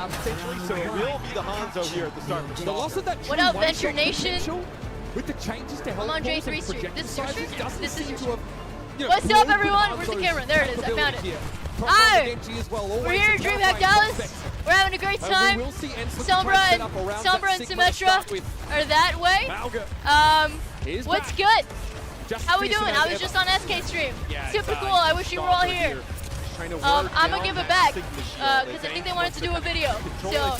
half, essentially, so it will be the Hanzo here at the start. The loss of that What up, Venture Nation? With the changes to health I'm on balls Jay3 and Stream. projector This is your sizes stream? doesn't This is seem your to stream. have, you know, What's up, broken everyone? Where's the Hanzo's camera? There it is. I found it. capability here. Hi! As well, We're here at DreamHack Dallas. We're having a great time. Sombra and Symmetra are that way. What's good? How we doing? I was just on SK stream. Super cool. I wish you were all here. I'm gonna give it back because I think they wanted to do a video. So,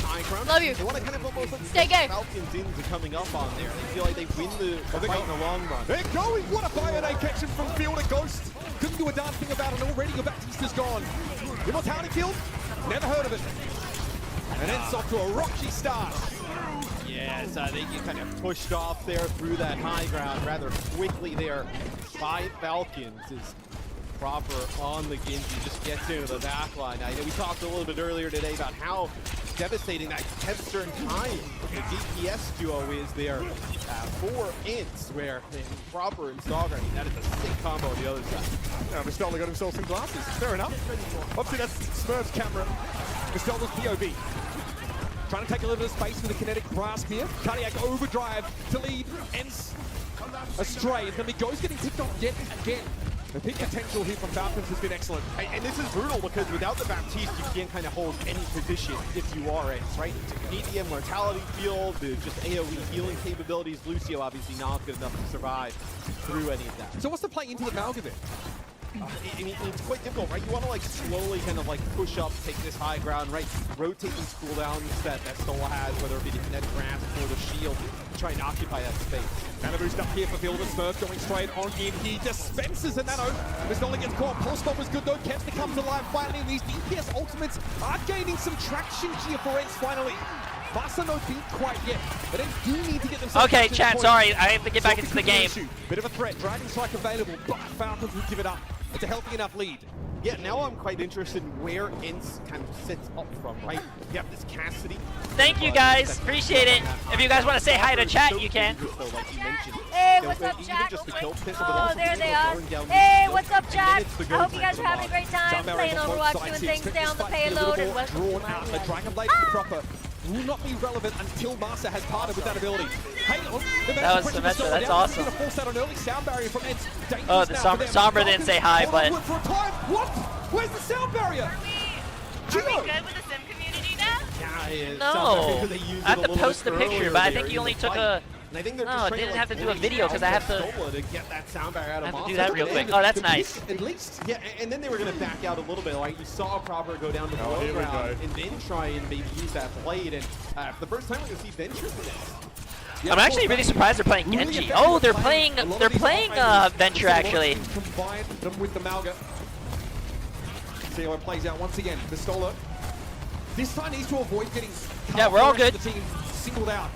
love you. Stay gay. Falcons into coming up on there. They feel like they win the fight in the long run. They're going. What a Bionic action from Field and Ghost. Couldn't do a darn thing about it already. Your Baptista's gone. Immortality Field? Never heard of it. And ENCE off to a rocky start. Yes, they get kind of pushed off there through that high ground rather quickly there by Falcons. Is proper on the Genji, just gets into the back line. I know we talked a little bit earlier today about how devastating that Kevster and Kai, the DPS duo, is there for ENCE, where proper and Stalker, I mean, that is a sick combo on the other side. Mistola got himself some glasses. Fair enough. Obviously, that's Smurf's camera. Mistola's POV. Trying to take a little bit of space with a kinetic grasp here. Cardiac overdrive to lead ENCE astray. It's going to be Ghost getting tipped off yet again. The peak potential here from Falcons has been excellent. And this is brutal because without the Baptiste, you can't kind of hold any position if you are ENCE, right? You need the immortality field, the just AoE healing capabilities. Lucio obviously not good enough to survive through any of that. So what's the play into the Malga bit? I mean, it's quite difficult, right? You want to like slowly kind of like push up, take this high ground, right? Rotate these cooldowns that Stola has, whether it be the kinetic grasp or the shield, try and occupy that space. Nano boost up here for Field and Smurf going straight on in. He dispenses the Nano. Mistola gets caught. Pulse bomb was good though. Kevster comes alive finally. These DPS ultimates are gaining some traction here for ENCE finally. Vasa no beat quite yet, but they do need to get themselves. Okay, chat, sorry, I have to get back into the game. Bit of a threat. Dragon Strike available, but Falcons will give it up. It's a healthy enough lead. Yeah, now I'm quite interested in where ENCE kind of sits up from, right? You have this Cassidy. Thank you guys, appreciate it. If you guys want to say hi to chat, you can. Hey, what's up, chat? Oh, there they are. Hey, what's up, chat? I hope you guys are having a great time playing Overwatch, doing things down the payload and what's drawn out. The Dragon Blade proper will not be relevant until Master has parted with that ability. Hey, that was Symmetra, that's awesome. Gonna force out an early sound barrier from ENCE. Oh, the Sombra didn't say hi, but... What? Where's the sound barrier? Are we good with the sim community now? Yeah, no, I have to post the picture, but I think you only took a... And I think they're no, just I trying didn't to, have to do a video because I have to get that sound barrier out of do that real quick. Oh, that's nice. At least, yeah, and then they were going to back out a little bit. Like you saw Proper go down to the low ground and then try and maybe use that blade. And for the first time, we're going to see Venture for this. I'm actually really surprised they're playing Genji. Oh, they're playing Venture actually. Combine them with the Malga. See how it plays out once again. Mistola this time needs to avoid getting. Yeah, we're all good. The team singled out.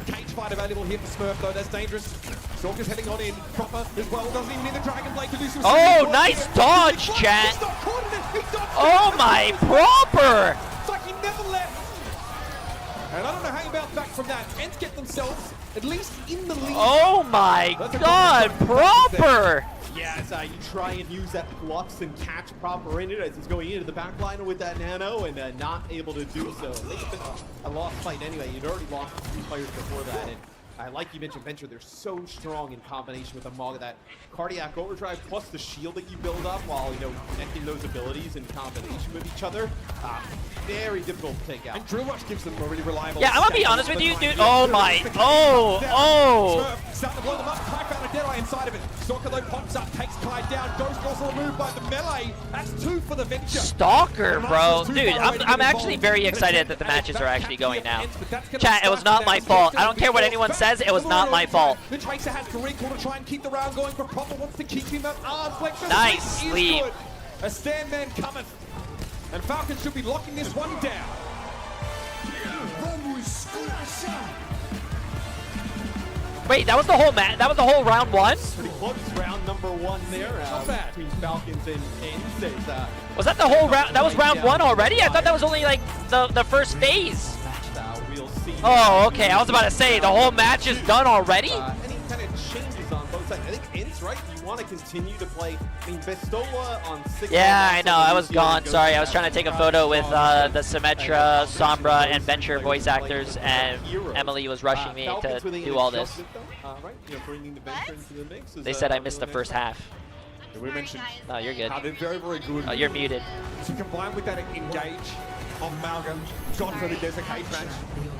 Cage fight available here for Smurf though. That's dangerous. Stalker's heading on in. Proper as well. Doesn't even need the Dragon Blade to do some. Oh, nice dodge, chat. Oh my, Proper. It's like he never left. And I don't know how you bounce back from that. ENCE get themselves at least in the lead. Oh my God, Proper. Yeah, so you try and use that flux and catch Proper in it as he's going into the back line with that Nano and not able to do so. It's been a lost fight anyway. You'd already lost 2 players before that. And like you mentioned, Venture, they're so strong in combination with the Maga, that cardiac overdrive plus the shield that you build up while, you know, connecting those abilities in combination with each other. Very difficult to take out. And Drill Rush gives them a really reliable. Yeah, I'm gonna be honest with you, dude. Oh my. Oh. Starting to blow them up. Kai found a Deadeye inside of it. Stalker though pops up, takes Kai down. Ghost also removed by the melee. That's 2 for the Venture. Stalker, bro. Dude, I'm actually very excited that the matches are actually going now. Chat, it was not my fault. I don't care what anyone says. It was not my fault. The Tracer has to recall to try and keep the round going, but Proper wants to keep him at arm's length. Nice sleep. A stand man cometh. And Falcons should be locking this one down. Wait, that was the whole match. That was the whole round 1. Pretty close, round number 1 there between Falcons and ENCE. Was that the whole round? That was round 1 already? I thought that was only like the first phase. We'll see. Oh, okay. I was about to say the whole match is done already. Any kind of changes on both sides. I think ENCE, right? You want to continue to play, I mean, Bestola on 6. Yeah, I know. I was gone. Sorry, I was trying to take a photo with the Symmetra, Sombra, and Venture voice actors, and Emily was rushing me to do all this. They said I missed the first half. We mentioned. Oh, you're good. They're very, very good. Oh, you're muted. To combine with that engage of Malga, John Furby, there's a cage match.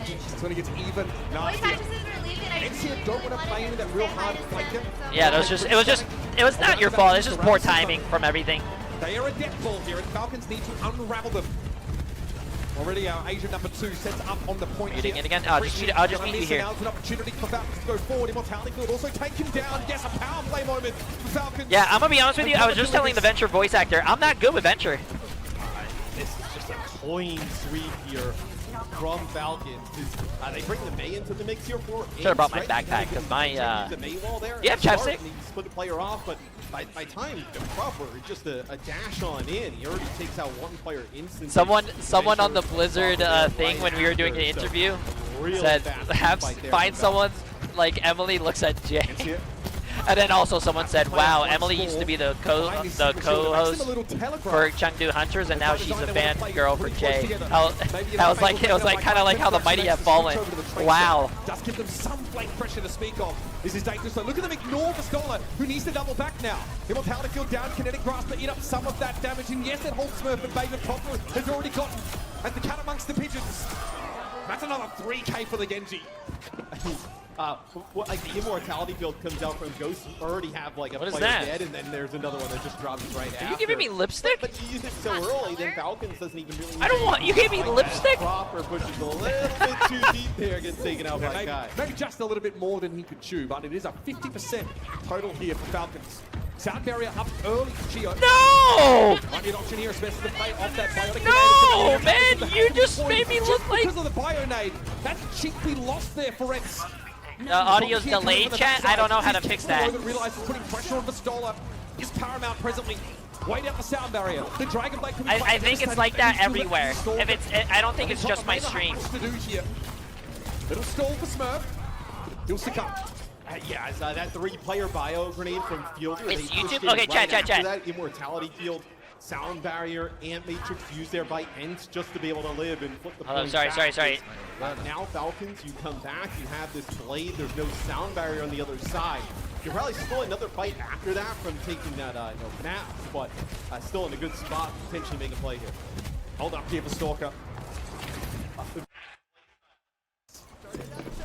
It's when it gets even nastier. ENCE don't want to play into that real hard flanker. Yeah, it was not your fault. It's just poor timing from everything. They are a death ball here, and Falcons need to unravel them. Already our Asian number 2 sets up on the point. Muting it again. I'll just meet you here. Now's an opportunity for Falcons to go forward. Immortality Field also taken down. Yes, a power play moment for Falcons. Yeah, I'm gonna be honest with you. I was just telling the Venture voice actor, I'm not good with Venture. This is just a clean sweep here from Falcons. They bring the May into the mix here for. Should have brought my backpack because my. The May wall there. Yeah, chapstick. He split the player off, but by time proper, just a dash on in. He already takes out one player instantly. Someone on the Blizzard thing when we were doing the interview said, find someone like Emily looks at Jay. And then also someone said, wow, Emily used to be the co-host for Chengdu Hunters, and now she's a fangirl for Jay. It was like kind of like how the mighty have fallen. Wow. Does give them some flank pressure to speak of. This is dangerous. So look at them ignore Bestola, who needs to double back now. Immortality Field down, Kinetic Grasp to eat up some of that damage, and yes, that whole Smurf and David Popper has already gotten as the cat amongst the pigeons. That's another 3K for the Genji. Like the Immortality build comes out from Ghost, you already have like a player dead, and then there's another one that just drops right after. Are you giving me lipstick? But you use it so early, then Falcons doesn't even really. I don't want. You gave me lipstick. Proper pushes a little bit too deep there, gets taken out by Kai. Maybe just a little bit more than he could chew, but it is a 50% total here for Falcons. Sound barrier up early for Chio. No! Might be an option here, especially the play off that biotic. No, man! You just made me look like. Because of the bio nade, that's cheaply lost there for ENCE. The audio's delayed, chat. I don't know how to fix that. Realizes putting pressure on Bestola is paramount presently. Wait out the sound barrier. The Dragon Blade. I think it's like that everywhere. If it's, I don't think it's just my stream. Little stall for Smurf. He'll succumb. Yeah, that 3-player bio grenade from Fielder. It's YouTube. Okay, chat. That Immortality Field. Sound barrier and matrix used there by ENCE just to be able to live and flip the point. Sorry. Now Falcons, you come back, you have this blade, there's no sound barrier on the other side. You're probably still another fight after that from taking that nap, but still in a good spot, potentially make a play here. Hold up here for Stalker.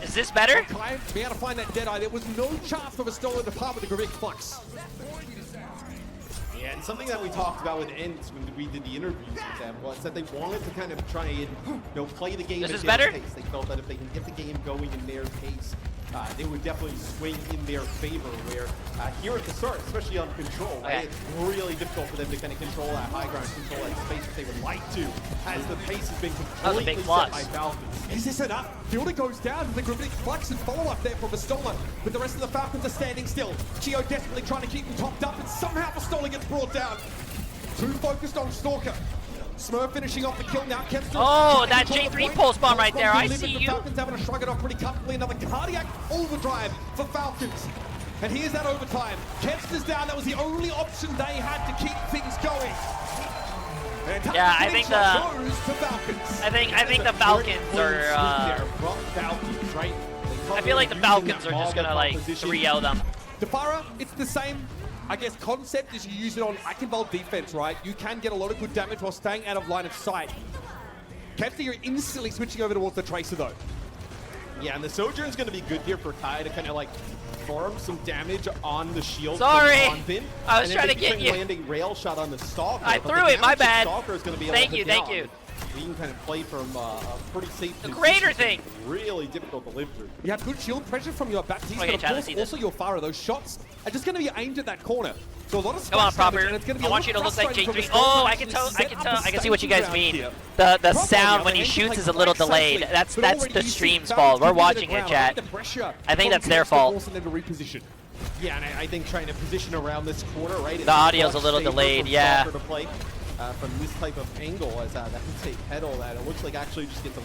Is this better? Be able to find that Deadeye. There was no chance for Bestola to part with the Gravik Flux. Yeah, and something that we talked about with ENCE when we did the interviews with them was that they wanted to kind of try and play the game at their pace. They felt that if they can get the game going in their pace, they would definitely swing in their favor. Where here at the start, especially on control, right, it's really difficult for them to kind of control that high ground, control that space that they would like to, as the pace has been completely set by Falcons. Is this enough? Fielder goes down with the Gravik Flux and follow-up there for Bestola, but the rest of the Falcons are standing still. Chio desperately trying to keep them topped up, and somehow Bestola gets brought down. Too focused on Stalker. Smurf finishing off the kill now. Oh, that Jay3 pulse bomb right there. I see you. Falcons having to shrug it off pretty comfortably. Another cardiac overdrive for Falcons. And here's that overtime. Kempster's down. That was the only option they had to keep things going. Yeah, I think the Falcons are. I feel like the Falcons are just gonna like 3-0 them. Defara, it's the same, I guess, concept as you use it on Akinvold defense, right? You can get a lot of good damage while staying out of line of sight. Kempster, you're instantly switching over towards the Tracer though. Yeah, and the Sojourn's gonna be good here for Kai to kind of like farm some damage on the shield. Sorry, Bin, I was trying to get you. Landing rail shot on the Stalker. I threw it. My bad. Stalker is going to be able thank to you. We can kind of play from a pretty safe the greater thing. Really difficult to live through. You have good shield pressure from your Baptiste, okay, but of course also your Pharah. Those shots are just going to be aimed at that corner. So a lot of come on, proper. And it's going to be I want you to look like Jay3. Oh, I can tell. I can see what you guys mean. The sound when he shoots is a little delayed. That's the stream's fault. We're watching it, chat. I think that's their fault. Yeah, and I think trying to position around this corner, right? The audio's a little delayed, yeah. To play, from this type of angle, as that can say pedal, that it looks like actually just gets the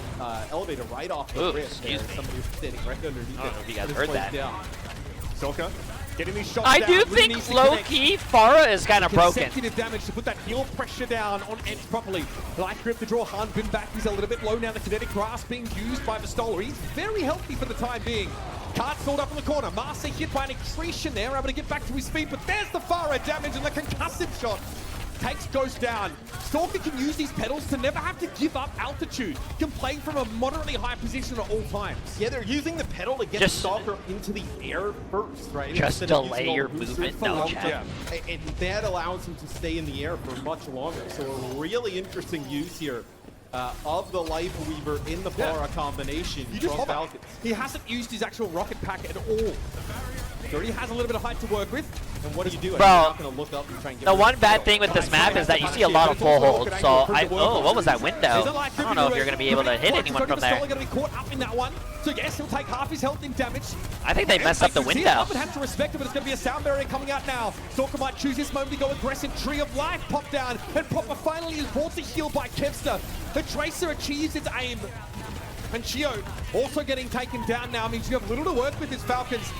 elevator right off the wrist. Excuse me. Somebody was standing right underneath it. I don't know if you guys heard that. Soka Getting these shots I down, do really think needs to low-key, Farah is kind of broken. consecutive damage to put that heal pressure down on ENCE properly. Light grip to draw Han Bin back. He's a little bit low now. The kinetic grasp being used by Vistola. He's very healthy for the time being. Card stalled up in the corner. Marseille hit by an accretion there, able to get back to his feet, but there's the Farah damage and the concussive shot. Takes Ghost down. Stalker can use these pedals to never have to give up altitude. Can play from a moderately high position at all times. Yeah, they're using the pedal to get Stalker into the air first, right? Just delay your movement, no chat. Yeah. And that allows him to stay in the air for much longer. So a really interesting use here of the Life Weaver in the Farah combination from Falcons. He hasn't used his actual rocket pack at all. He already has a little bit of height to work with. And what do you do? Bro, you're not gonna look up and try and get the one bad thing with this map is that you see a lot of full holds. So oh, what was that window? I don't know if you're gonna be able to hit anyone from there. Gonna be caught up in that one. So yes, he'll take half his health in damage. I think they messed up the window. Have to respect it, but it's gonna be a sound barrier coming out now. Stalker might choose this moment to go aggressive. Tree of Life pop down, and Proper finally is brought to heal by Kevster. The Tracer achieves its aim, and Chio also getting taken down now means you have little to work with his Falcons.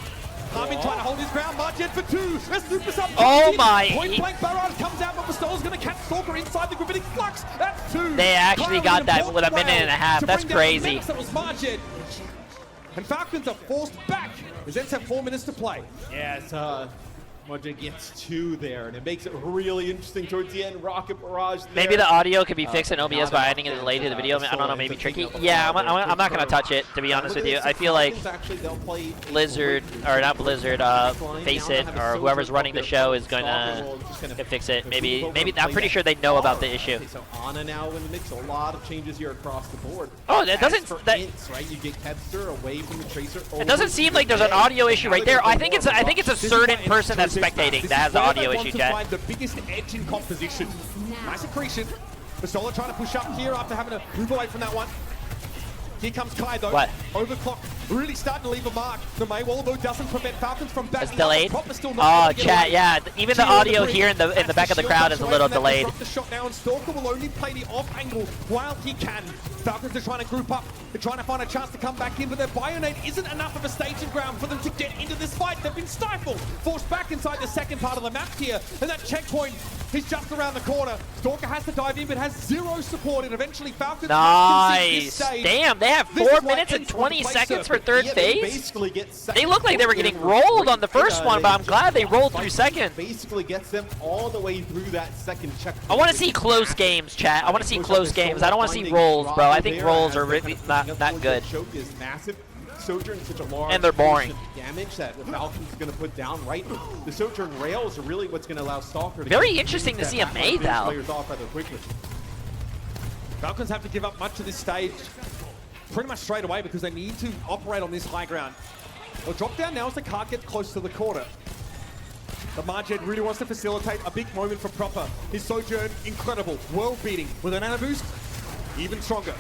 Armin trying to hold his ground, Margin for 2. Let's super sub. Oh my! Point blank barrage comes out, but Pistol's going to catch Stalker inside the gravitic flux. That's 2. They actually got that with a minute and a half. That's crazy. That was Margin. And Falcons are forced back. The Zens have 4 minutes to play. Yes, Margin gets 2 there, and it makes it really interesting towards the end. Rocket barrage there. Maybe the audio could be fixed in OBS by adding a delay to the video. I don't know, maybe tricky. Yeah, I'm not going to touch it, to be honest with you. I feel like Blizzard, or not Blizzard, Face It, or whoever's running the show is going to fix it. Maybe, I'm pretty sure they know about the issue. So Ana now in the mix, a lot of changes here across the board. Oh, that doesn't... ENCE, right? You get Kevster away from the Tracer. It doesn't seem like there's an audio issue right there. I think it's a certain person that's spectating that has the audio issue, chat. The biggest edge in composition. Nice accretion. Vistola trying to push up here after having to move away from that one. Here comes Kai though. What? Overclock really starting to leave a mark. The Maywall though doesn't prevent Falcons from backing It's delayed. up. Oh, chat, yeah. Even the audio here in the back of the crowd is a little delayed. The shot now, and Stalker will only play the off angle while he can. Falcons are trying to group up. They're trying to find a chance to come back in, but their Bionade isn't enough of a staging ground for them to get into this fight. They've been stifled, forced back inside the second part of the map here, and that checkpoint is just around the corner. Stalker has to dive in, but has 0 support, and eventually Falcons nice. Damn, they have 4 minutes and 20 seconds for third phase. They look like they were getting rolled on the first one, but I'm glad they rolled through second. Basically gets them all the way through that second checkpoint. I want to see close games, chat. I want to see close games. I don't want to see rolls, bro. I think rolls are really not good. Choke is massive. Sojourn such a large and they're boring. Damage that the Falcons going to put down, right? The Sojourn rails are really what's going to allow Stalker to very interesting to see a made though. Players off rather quickly. Falcons have to give up much of this stage pretty much straight away because they need to operate on this high ground. They'll drop down now as the car gets close to the corner. The Margin really wants to facilitate a big moment for Proper. His Sojourn, incredible, world-beating. With an nano boost, even stronger.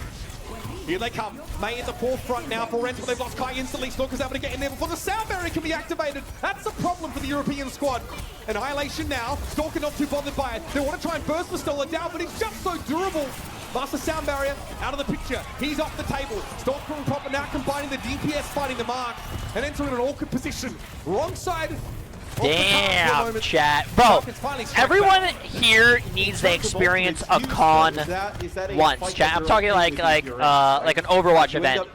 Here they come. May in the forefront now for ENCE, but they've lost Kai instantly. Stalker's able to get in there before the sound barrier can be activated. That's a problem for the European squad. Annihilation now. Stalker not too bothered by it. They want to try and burst Vistola down, but he's just so durable. Master sound barrier out of the picture. He's off the table. Stalker and Proper now combining the DPS fighting the mark and entering an awkward position. Wrong side. Damn, chat. Bro, everyone here needs to experience a con once, chat. I'm talking like an Overwatch event.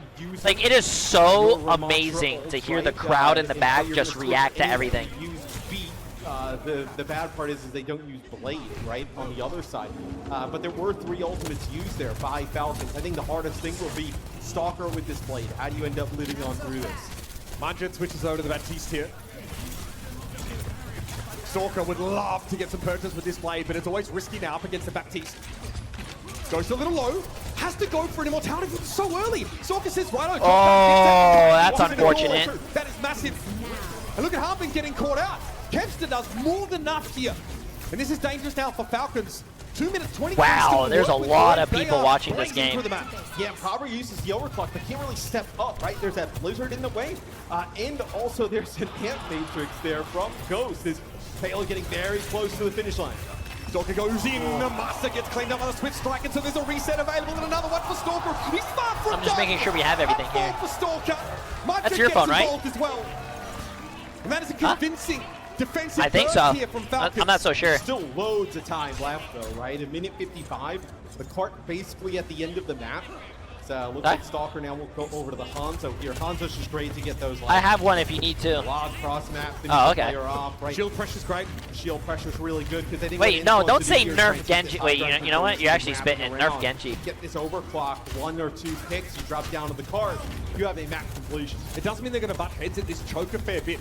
Like, it is so amazing to hear the crowd in the back just react to everything. The bad part is they don't use Blade, right, on the other side. But there were 3 ultimates used there by Falcons. I think the hardest thing will be Stalker with this Blade. How do you end up living on through this? Margin switches over to the Baptiste here. Stalker would love to get some purchase with this Blade, but it's always risky now up against the Baptiste. Goes a little low, has to go for an immortality so early. Stalker says, right, oh, that's unfortunate. That is massive. And look at Harbin getting caught out. Kevster does more than enough here. And this is dangerous now for Falcons. 2 minutes 20. Wow, there's a lot of people watching this game. Yeah, Proper uses the overclock, but can't really step up, right? There's that Blizzard in the way. And also there's an Amp Matrix there from Ghost. Is Taylor getting very close to the finish line. Stalker goes in, the Master gets cleaned up on a switch strike, and so there's a reset available and another one for Stalker. He's far from I'm just making sure we have everything here. For Stalker. That's your phone, right? As well. And that is a convincing defensive I think so. here from Falcons. I'm not so sure. Still loads of time left though, right? A minute 55. The cart basically at the end of the map. So looks like Stalker now will go over to the Hanzo here. Hanzo's just great to get those. I have one if you need to. Log cross map. Oh, okay. Off, right? Shield pressure's great. Shield pressure's really good because they didn't. Wait, no, don't say nerf Genji. Wait, you know what? You're actually spitting. Nerf Genji. Get this overclock, 1 or 2 picks, you drop down to the cart, you have a map completion. It doesn't mean they're going to butt heads at this choke a fair bit.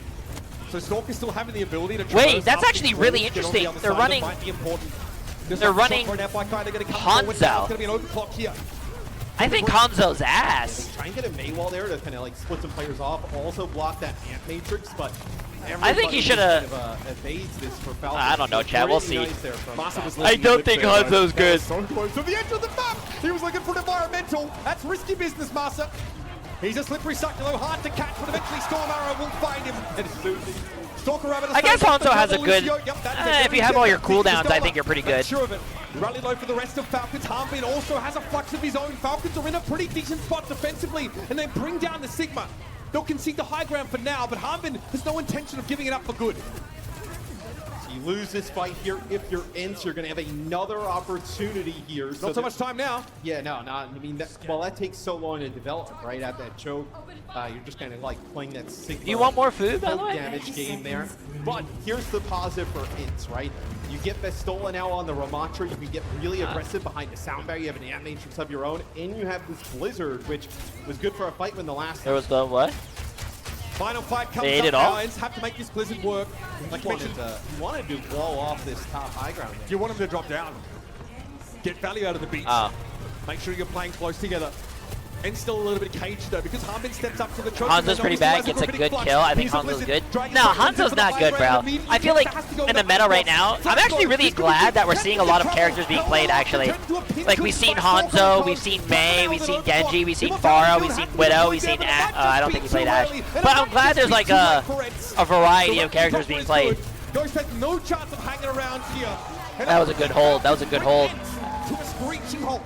So Stalker's still having the ability to. Wait, that's actually really interesting. They're running. They're running Hanzo. Going to be an overclock here. I think Hanzo's ass. Try and get a Maywall there to kind of like split some players off, also block that Ant Matrix, but I think he should have. Evades this for Falcons. I don't know, Chad. We'll see. Nice I don't think Hanzo's good. So close to the edge of the map. He was looking for an environmental. That's risky business, Massa. He's a slippery succulent, hard to catch, but eventually Storm Arrow will find him. I guess Hanzo has a good. If you have all your cooldowns, I think you're pretty good. Sure of it. Rally low for the rest of Falcons. Harbin also has a flux of his own. Falcons are in a pretty decent spot defensively, and they bring down the Sigma. They'll concede the high ground for now, but Harbin has no intention of giving it up for good. You lose this fight here. If you're ENCE, you're going to have another opportunity here. Not so much time now. Yeah, no, not. I mean, that takes so long to develop, right? At that choke, you're just kind of like playing that Sigma. You want more food, by the way? Damage game there. But here's the positive for ENCE, right? You get Vestola now on the Ramatra. You can get really aggressive behind the sound barrier. You have an Ant Matrix of your own, and you have this Blizzard, which was good for a fight when the last. There was the what? Final fight comes they ate up it all? now. ENCE have to make this Blizzard work. Like you wanted to blow off this top high ground. You want him to drop down. Get value out of the beach. Make sure you're playing close together. And still a little bit caged though, because Harbin steps up to the choke. Hanzo's pretty bad, gets a good kill. I think Hanzo's good. No, Hanzo's not good, bro. I feel like in the meta right now, I'm actually really glad that we're seeing a lot of characters being played, actually. Like, we've seen Hanzo, we've seen Mei, we've seen Genji, we've seen Pharah, we've seen Widow, we've seen I don't think he played Ashe. But I'm glad there's like a variety of characters being played. No chance of hanging around here. That was a good hold, that was a good hold. To a screeching halt.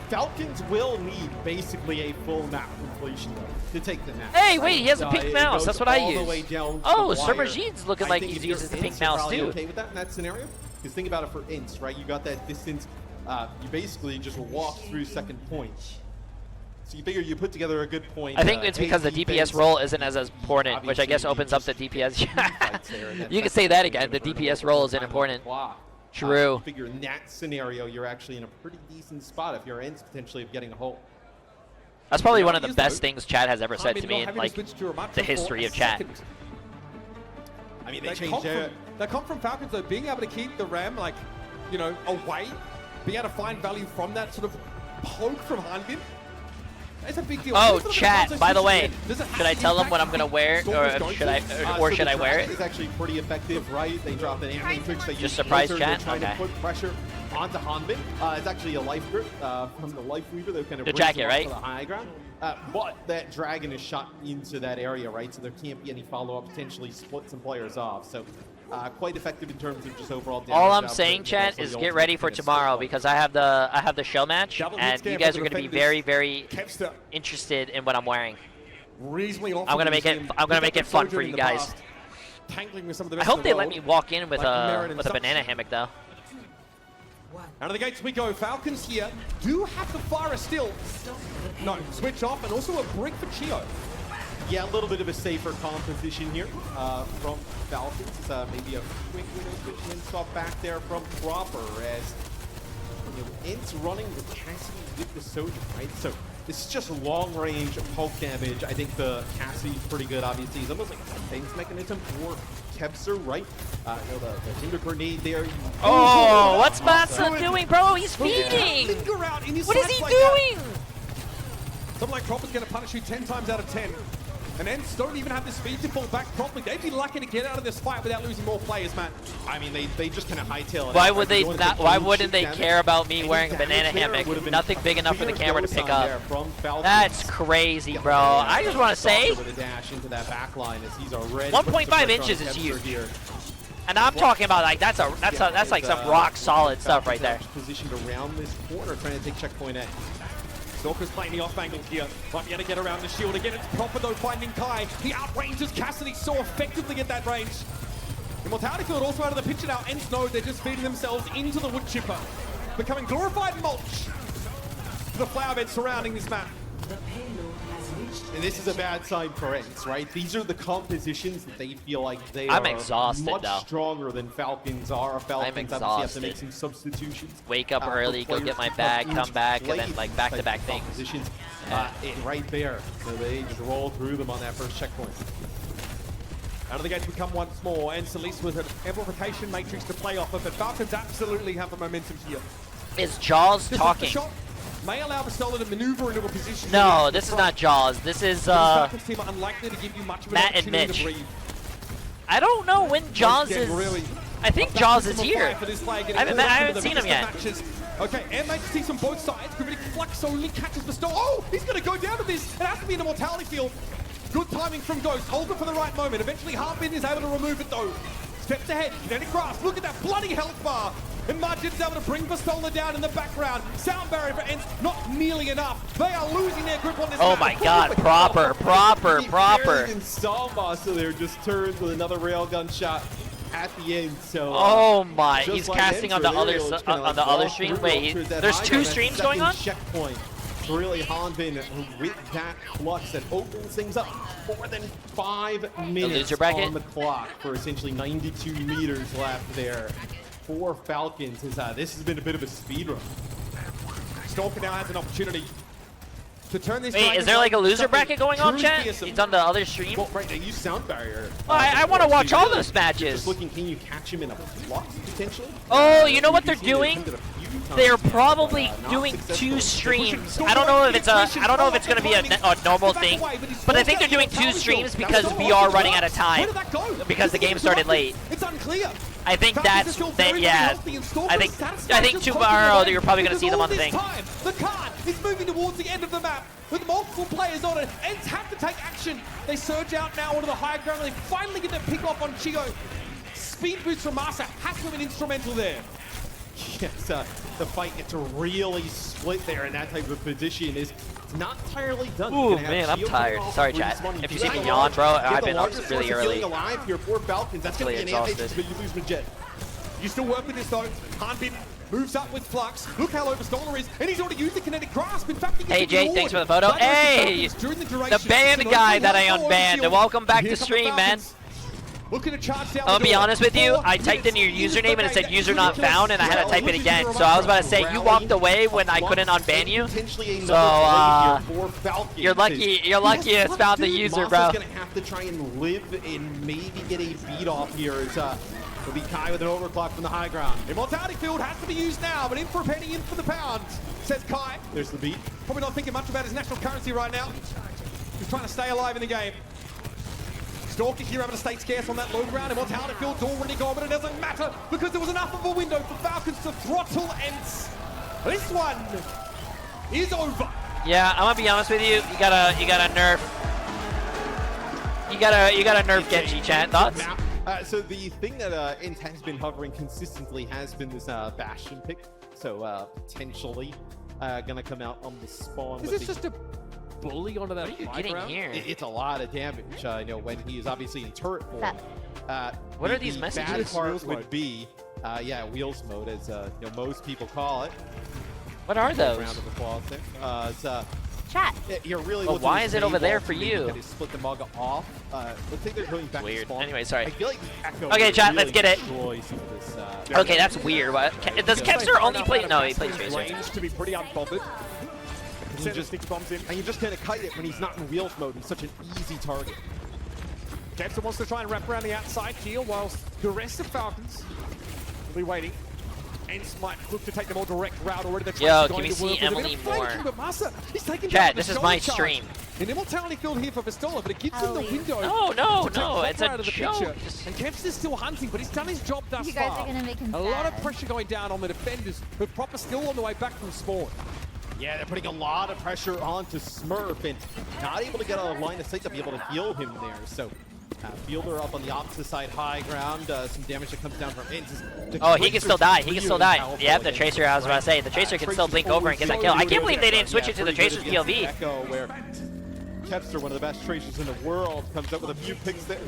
Falcons will need basically a full map completion though, to take the map. Hey, wait, he has a pink mouse. That's what I use. Oh, Summer Jean's looking like he uses the pink mouse too. Okay with that in that scenario? Because think about it for ENCE, right? You got that distance. You basically just walk through second point. So you figure you put together a good point. I think it's because the DPS role isn't as important, which I guess opens up the DPS. You can say that again. The DPS role isn't important. True. I figure in that scenario, you're actually in a pretty decent spot if you're ENCE potentially of getting a hole. That's probably one of the best things Chad has ever said to me in like the history of chat. I mean, they changed it. They come from Falcons though, being able to keep the Ram like, you know, away, being able to find value from that sort of poke from Hanbin. It's a big deal. Oh, chat, by the way, should I tell them what I'm going to wear, or should I wear it? It's actually pretty effective, right? They drop an Ant Matrix. They just surprise chat? Trying to put pressure onto Hanbin. It's actually a life grip from the Life Weaver. They kind of the jacket, right? To the high ground. But that dragon is shot into that area, right? So there can't be any follow-up, potentially split some players off. So quite effective in terms of just overall damage. All I'm saying, chat, is get ready for tomorrow because I have the show match, and you guys are going to be very, very interested in what I'm wearing. I'm gonna make it fun for you guys. I hope they let me walk in with a banana hammock though. Out of the gates we go. Falcons here do have the fire still. No, switch off, and also a brick for Chio. Yeah, a little bit of a safer composition here from Falcons. Maybe a quick little win stop back there from Proper as ENCE running with Cassidy with the Sojourn, right? So this is just long range poke damage. I think the Cassidy's pretty good, obviously. He's almost like a defense mechanism for Kebser, right? You know, the Hinder Grenade there. Oh, what's Matza doing, bro? He's feeding! What is he doing? Something like Proper's going to punish you 10 times out of 10. And ENCE don't even have the speed to fall back properly. They'd be lucky to get out of this fight without losing more players, man. I mean, they just kind of hightail it. Why would they not? Why wouldn't they care about me wearing a banana hammock? Nothing big enough for the camera to pick up. That's crazy, bro. I just want to say, 1.5 inches is huge. And I'm talking about like that's like some rock solid stuff right there. Positioned around this corner, trying to take checkpoint A. Stalker's playing the off angle here. Might be able to get around the shield. Again, it's proper though, finding Kai. He outranges Cassidy so effectively at that range. Immortality Field also out of the picture now. ENCE know they're just feeding themselves into the wood chipper. Becoming glorified mulch for the flower bed surrounding this map. And this is a bad sign for ENCE, right? These are the compositions that they feel like they I'm are exhausted, much though. stronger than Falcons are. Falcons obviously have to make some substitutions. Wake up early, go get my bag, come back, and then like back-to-back things. And right there, so they just roll through them on that first checkpoint. Out of the gates we come once more, and Celeste with an amplification matrix to play off of, but Falcons absolutely have the momentum here. Is Jaws talking? May allow Bastola to maneuver into a position. No, this is not Jaws. This is Falcons team are unlikely to give you much of an Matt and opportunity Mitch. to breathe. I don't know when Jaws is. Really, I think Jaws is here. I haven't seen him yet. Matches. Okay, and matrix from both sides. Gravitic Flux only catches Bastola. Oh, he's going to go down to this. It has to be in the mortality field. Good timing from Ghost. Hold it for the right moment. Eventually, Harbin is able to remove it though. Steps ahead. Kinetic Grasp. Look at that bloody health bar. And Margin's able to bring Bastola down in the background. Sound barrier for ENCE, not nearly enough. They are losing their grip on this Oh map. my god, proper. He barely even saw Masa there, just turns with another railgun shot at the end. So Oh my, he's like casting on the other other stream. Wait, there's two streams going on? Checkpoint. Really, Hanbin with that flux that opens things up. More than 5 minutes on the clock for essentially 92 meters left there. For Falcons, this has been a bit of a speed run. Stalker now has an opportunity to turn this. Wait, is there like a loser bracket going on, chat? He's on the other stream? Well, right, they use sound barrier. I want to watch all those matches. Just looking, can you catch him in a flux potentially? Oh, you know what they're doing? They're probably doing 2 streams. I don't know if it's going to be a normal thing, but I think they're doing 2 streams because we are running out of time because the game started late. It's unclear. I think yeah. I think tomorrow you're probably going to see them on the thing. The card is moving towards the end of the map with multiple players on it. ENCE have to take action. They surge out now onto the high ground and they finally get their pick off on Chigo. Speed boost from Masa has to have been instrumental there. Yes, the fight gets really split there in that type of position. It's not entirely done. Ooh, man, I'm tired. Sorry, chat. If you see me yawn, bro, I've been up really early. Alive here for Falcons. That's going to be an advantage, but you lose Majet. You still work with this though. Hanbin moves up with Flux. Look how low Bastola is, and he's already used the kinetic grasp. In fact, hey Jay, thanks for the photo. Hey, the band guy that I unbanned. Welcome back to stream, man. Looking to charge down. I'll be honest with you, I typed in your username and it said user not found and I had to type it again. So I was about to say, you walked away when I couldn't unban you. So you're lucky it's found the user, bro. Masa's gonna have to try and live and maybe get a beat off here. It'll be Kai with an overclock from the high ground. Immortality Field has to be used now, but in for a penny, in for the pound, says Kai. There's the beat. Probably not thinking much about his national currency right now. He's trying to stay alive in the game. Stalker here able to stay scarce on that low ground. Immortality Field's already gone, but it doesn't matter because there was enough of a window for Falcons to throttle ENCE. This one is over. Yeah, I'm gonna be honest with you. You gotta nerf. You gotta nerf Genji, chat. Thoughts? So the thing that ENCE has been hovering consistently has been this Bastion pick. So potentially gonna come out on the spawn. Is this just a bully onto that? What are you getting here? It's a lot of damage. You know, when he is obviously in turret form. What are these messages? The bad part would be, yeah, wheels mode, as you know, most people call it. What are those? Round of applause there. Chat. You're really well, why is it over there for you? Split the mug off. Let's think they're going back weird. to spawn. Anyway, sorry. I feel like Echo okay, chat, really let's get it. This, okay, that's weird. What? Does Kempster only play? No, he plays Tracer. Range to be pretty unbothered. He just sticks bombs in, and you just kind of kite it when he's not in wheels mode. He's such an easy target. Kempster wants to try and wrap around the outside here, whilst the rest of Falcons will be waiting. ENCE might look to take the more direct route already. Yo, can we see Emily more? Chat, this is my stream. An immortality field here for Bastola, but it gives him the window. No, it's a joke. And Kempster's still hunting, but he's done his job thus far. You guys far. are gonna make him a lot of pressure going down on the defenders, who are proper still on the way back from spawn. Yeah, they're putting a lot of pressure onto Smurf and not able to get a line of sight to be able to heal him there. So Fielder up on the opposite side, high ground. Some damage that comes down from ENCE. Oh, he can still die. He can still die. Yeah, the Tracer, I was about to say. The Tracer can still blink over and get that kill. I can't believe they didn't switch it to the Tracer's POV. Echo, where Kepster, one of the best Tracers in the world, comes up with a few picks that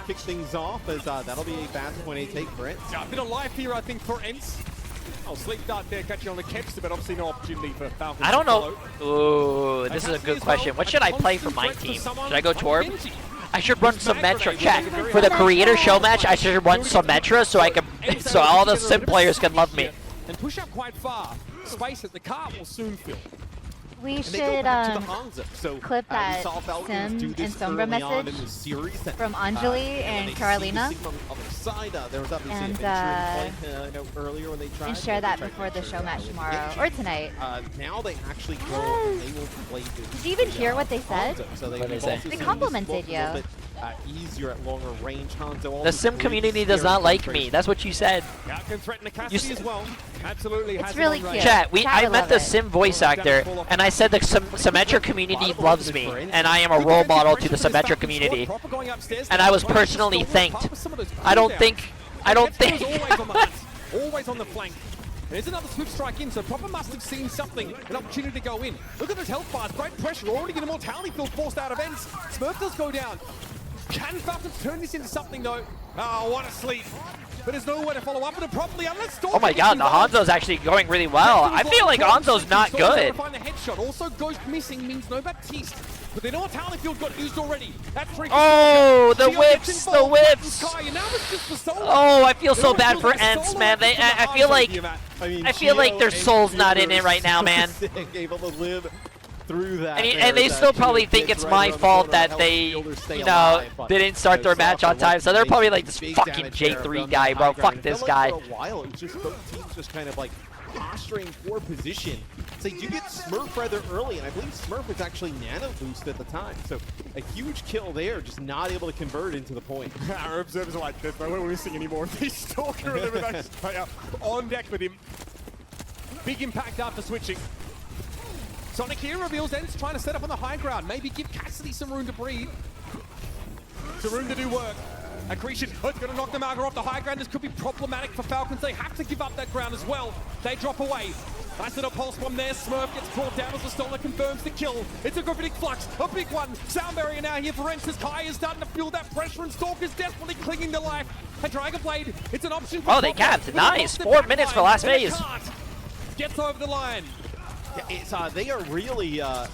kick things off, as that'll be a fast 0.8 take for ENCE. Yeah, a bit of life here, I think, for ENCE. Oh, sleep dart there catching on the Kepster, but obviously no opportunity for Falcons. I don't know. Ooh, this is a good question. What should I play for my team? Should I go Torb? I should run Symmetra. Chat. For the creator show match, I should run Symmetra so I can, so all the sim players can love me. And push up quite far. Space at the cart will soon fill. We should clip that Sim and Sombra message from Anjali and Carolina and share that before the show match tomorrow or tonight. Now they actually go and they will play this. Did you even hear what they said? So they complimented you. Easier at longer range. Hanzo the sim community does not like me. That's what you said. Can threaten the Cassidy as well. Absolutely. It's really cute. Chat, I met the sim voice actor, and I said the Symmetra community loves me, and I am a role model to the Symmetra community. And I was personally thanked. I don't think. Always on the flank. There's another swift strike in, so Proper must have seen something, an opportunity to go in. Look at those health bars, great pressure, already getting a mortality field forced out of ENCE. Smurf does go down. Can Falcons turn this into something though? Oh, what a sleep. But there's no way to follow up with it properly unless oh my god, the Hanzo's actually going really well. I feel like Hanzo's not good. Find the headshot. Also, Ghost missing means no Baptiste. But the mortality field got used already. Oh, the whips, the whips. Oh, I feel so bad for ENCE, man. I feel like their soul's not in it right now, man. Through that and they still probably think it's my fault that they, you know, didn't start their match on time. So they're probably like, this fucking Jay3 guy, bro. Fuck this guy. For a while, it was just both teams just kind of like posturing for position. So you get Smurf rather early, and I believe Smurf was actually nano boost at the time. So a huge kill there, just not able to convert into the point. Our observers are like, there's no way we're missing any more of these Stalker eliminations. On deck with him. Big impact after switching. Sonic here reveals ENCE trying to set up on the high ground. Maybe give Cassidy some room to breathe. Some room to do work. Accretion, oh, it's going to knock the Malga off the high ground. This could be problematic for Falcons. They have to give up that ground as well. They drop away. Nice little pulse bomb there. Smurf gets brought down as the Stoller confirms the kill. It's a gravitic flux, a big one. Sound barrier now here for ENCE. Kai is starting to feel that pressure, and Stalker's desperately clinging to life. A Dragon Blade, it's an option for they capped. Nice. 4 minutes for last phase. Gets over the line. Yeah, it's, they are really you know,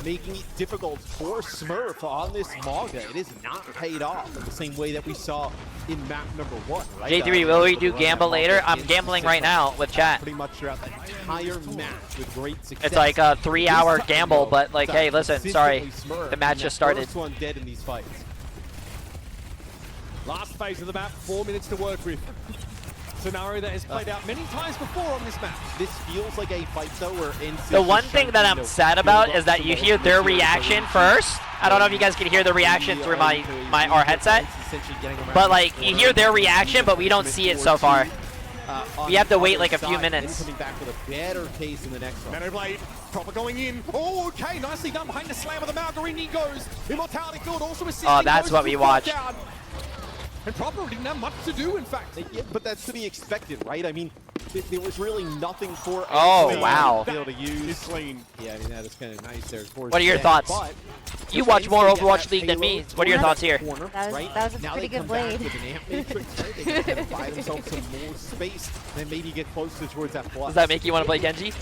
making it difficult for Smurf on this Malga. It is not paid off in the same way that we saw in map number 1, right? Jay3, will we do gamble later? I'm gambling right now with chat. Pretty much throughout the entire match with great success. It's like a 3-hour gamble, but like, hey, listen, sorry, the match just started. First one dead in these fights. Last phase of the map, 4 minutes to work with. Scenario that has played out many times before on this map. This feels like a fight though where ENCE the one thing that I'm sad about is that you hear their reaction first. I don't know if you guys can hear the reaction through our headset, but like you hear their reaction, but we don't see it so far. We have to wait like a few minutes. Coming back with a better case in the next one. Nano Blade, Proper going in. Oh, okay, nicely done behind the slam of the Malga. He goes. Immortality field also assisting. Oh, that's what we watched. And Proper didn't have much to do, in fact. Yeah, but that's to be expected, right? I mean, there was really nothing for wow. to be able to use. Clean. Yeah, I mean, that is kind of nice there. What are your thoughts? You watch more Overwatch League than me. What are your thoughts here? That was a pretty good blade. They can kind of buy themselves some more space and maybe get closer towards that plus. Does that make you want to play Genji?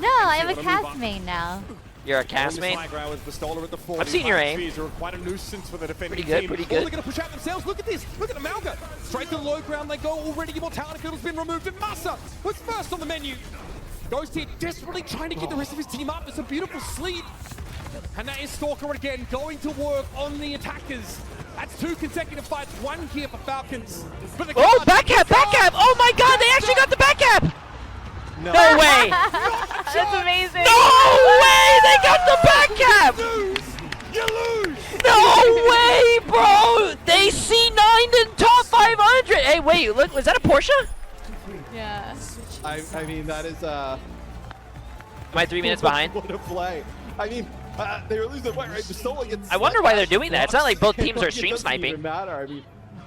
No, I am a cast main now. You're a cast main? I've seen your aim. Quite a nuisance for the defending pretty good, team. pretty good. They're going to push out themselves. Look at this. Look at the Malga. Straight to the low ground they go. Already Immortality Field has been removed. And Massa was first on the menu. Ghost here desperately trying to get the rest of his team up. It's a beautiful sleep. And that is Stalker again going to work on the attackers. That's 2 consecutive fights. 1 here for Falcons. Oh, back cap, back cap. Oh my god, they actually got the back cap. No way! That's amazing! No way! They got the back cap! You lose! No way, bro! They C9'd in top 500! Hey, wait, look, was that a Porsche? Yeah. I mean, that is, Am I 3 minutes behind? What a play. I mean, They were losing point, right? Pistola gets I wonder why they're doing that. It's not like both teams are stream sniping.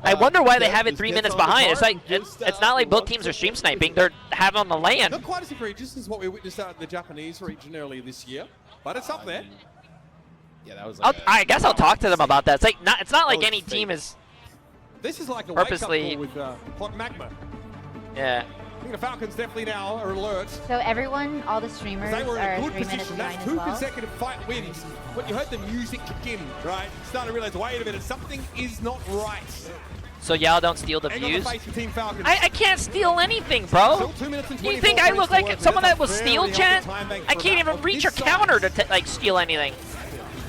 I wonder why they have it 3 minutes behind. It's like it's not like both teams are stream sniping. They're having on the land. Not quite as egregious as what we witnessed out in the Japanese region earlier this year, but it's up there. Yeah, that was. Like I guess I'll talk to them about that. It's like it's not like any team is. This is like a purposely wake-up call with Plot Magma. Yeah. I think the Falcons definitely now are alert. So everyone, all the streamers They were in are a good 3 minutes position. behind That's as 2 well. consecutive fight wins. When you heard the music kick in, right? Starting to realize, wait a minute, something is not right. So y'all don't steal the Hang on views? the face for Team Falcons. I can't steal anything, bro. Still 2 minutes and You 24 think I look minutes to like work. someone that That's will a steal, very chat? healthy time bank I for can't that even on reach this your counter side. to like steal anything.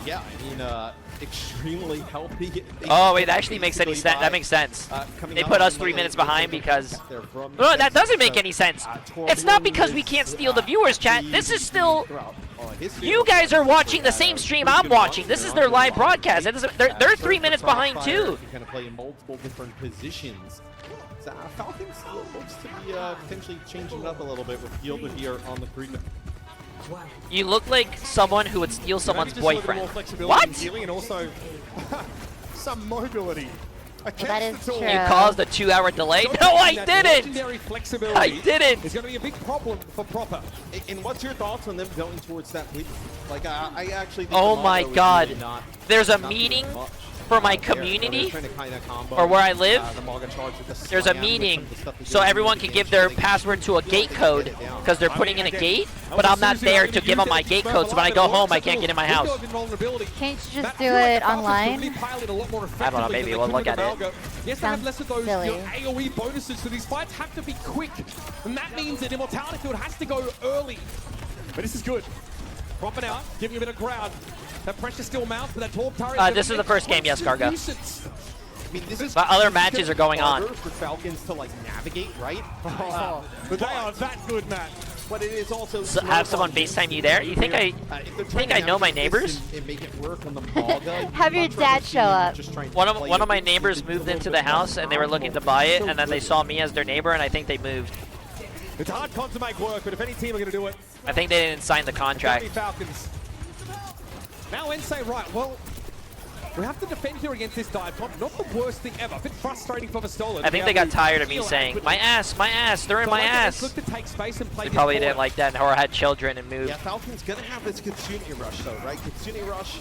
Yeah, I mean, extremely healthy. Oh wait, that actually makes any sense. That makes sense. They put us 3 minutes behind because. No, that doesn't make any sense. It's not because we can't steal the viewers, chat. This is still. You guys are watching the same stream I'm watching. This is their live broadcast. They're 3 minutes behind too. Kind of play in multiple different positions. So, Falcons looks to be potentially changing it up a little bit with Fielder here on the creek. You look like someone who would steal someone's boyfriend. What? What? And also some mobility. that is true. You caused a 2-hour delay? No, I didn't! I didn't! It's going to be a big problem for Proper. And what's your thoughts on them going towards that lead? Like, I actually think Oh the my Mongo is god. really not There's a doing meeting much. for my They're community, trying to kinda combo, or where I live. the Mongo charge with the There's a slam with meeting some of the stuff they so do everyone in can the give game, their so they password to a feel gate like they code get it down. because they're putting in a gate, but I'm not there to give them my gate code, so when I go home I can't get in my house. Can't you just do it online? I don't know, maybe we'll look at it. Yes, they have Sounds less of those silly. AoE bonuses, so these fights have to be quick. And that means that Immortality Field has to go early. But this is good. Proper now, giving a bit of ground. That pressure still mounts, but that torp turret... This is the first game, yes, Garga. I mean, this is But other this is matches gonna are going be on. harder for Falcons to like navigate, right? But they are that good, Matt. But it is also So have someone FaceTime you there? You think I know my neighbors? And make it work on the Maga, Have your much rather dad see show them up. just trying to One play of it my with neighbors a moved little into bit the house more and they were looking to buy it, and then they saw me as their neighbor, and I think they moved. It's hard con to make work, but if any team are going to do it, I think they didn't sign the it's gonna contract. be Falcons. Now ENCE, right, well, we have to defend here against this dive bomb. Not the worst thing ever. A bit frustrating for Vistola. I think they got tired of me saying, my ass, they're in my ass. Look to take space and play They probably didn't like that or had children and moved. Yeah, Falcons gonna have this Kitsune rush though, right? Kitsune rush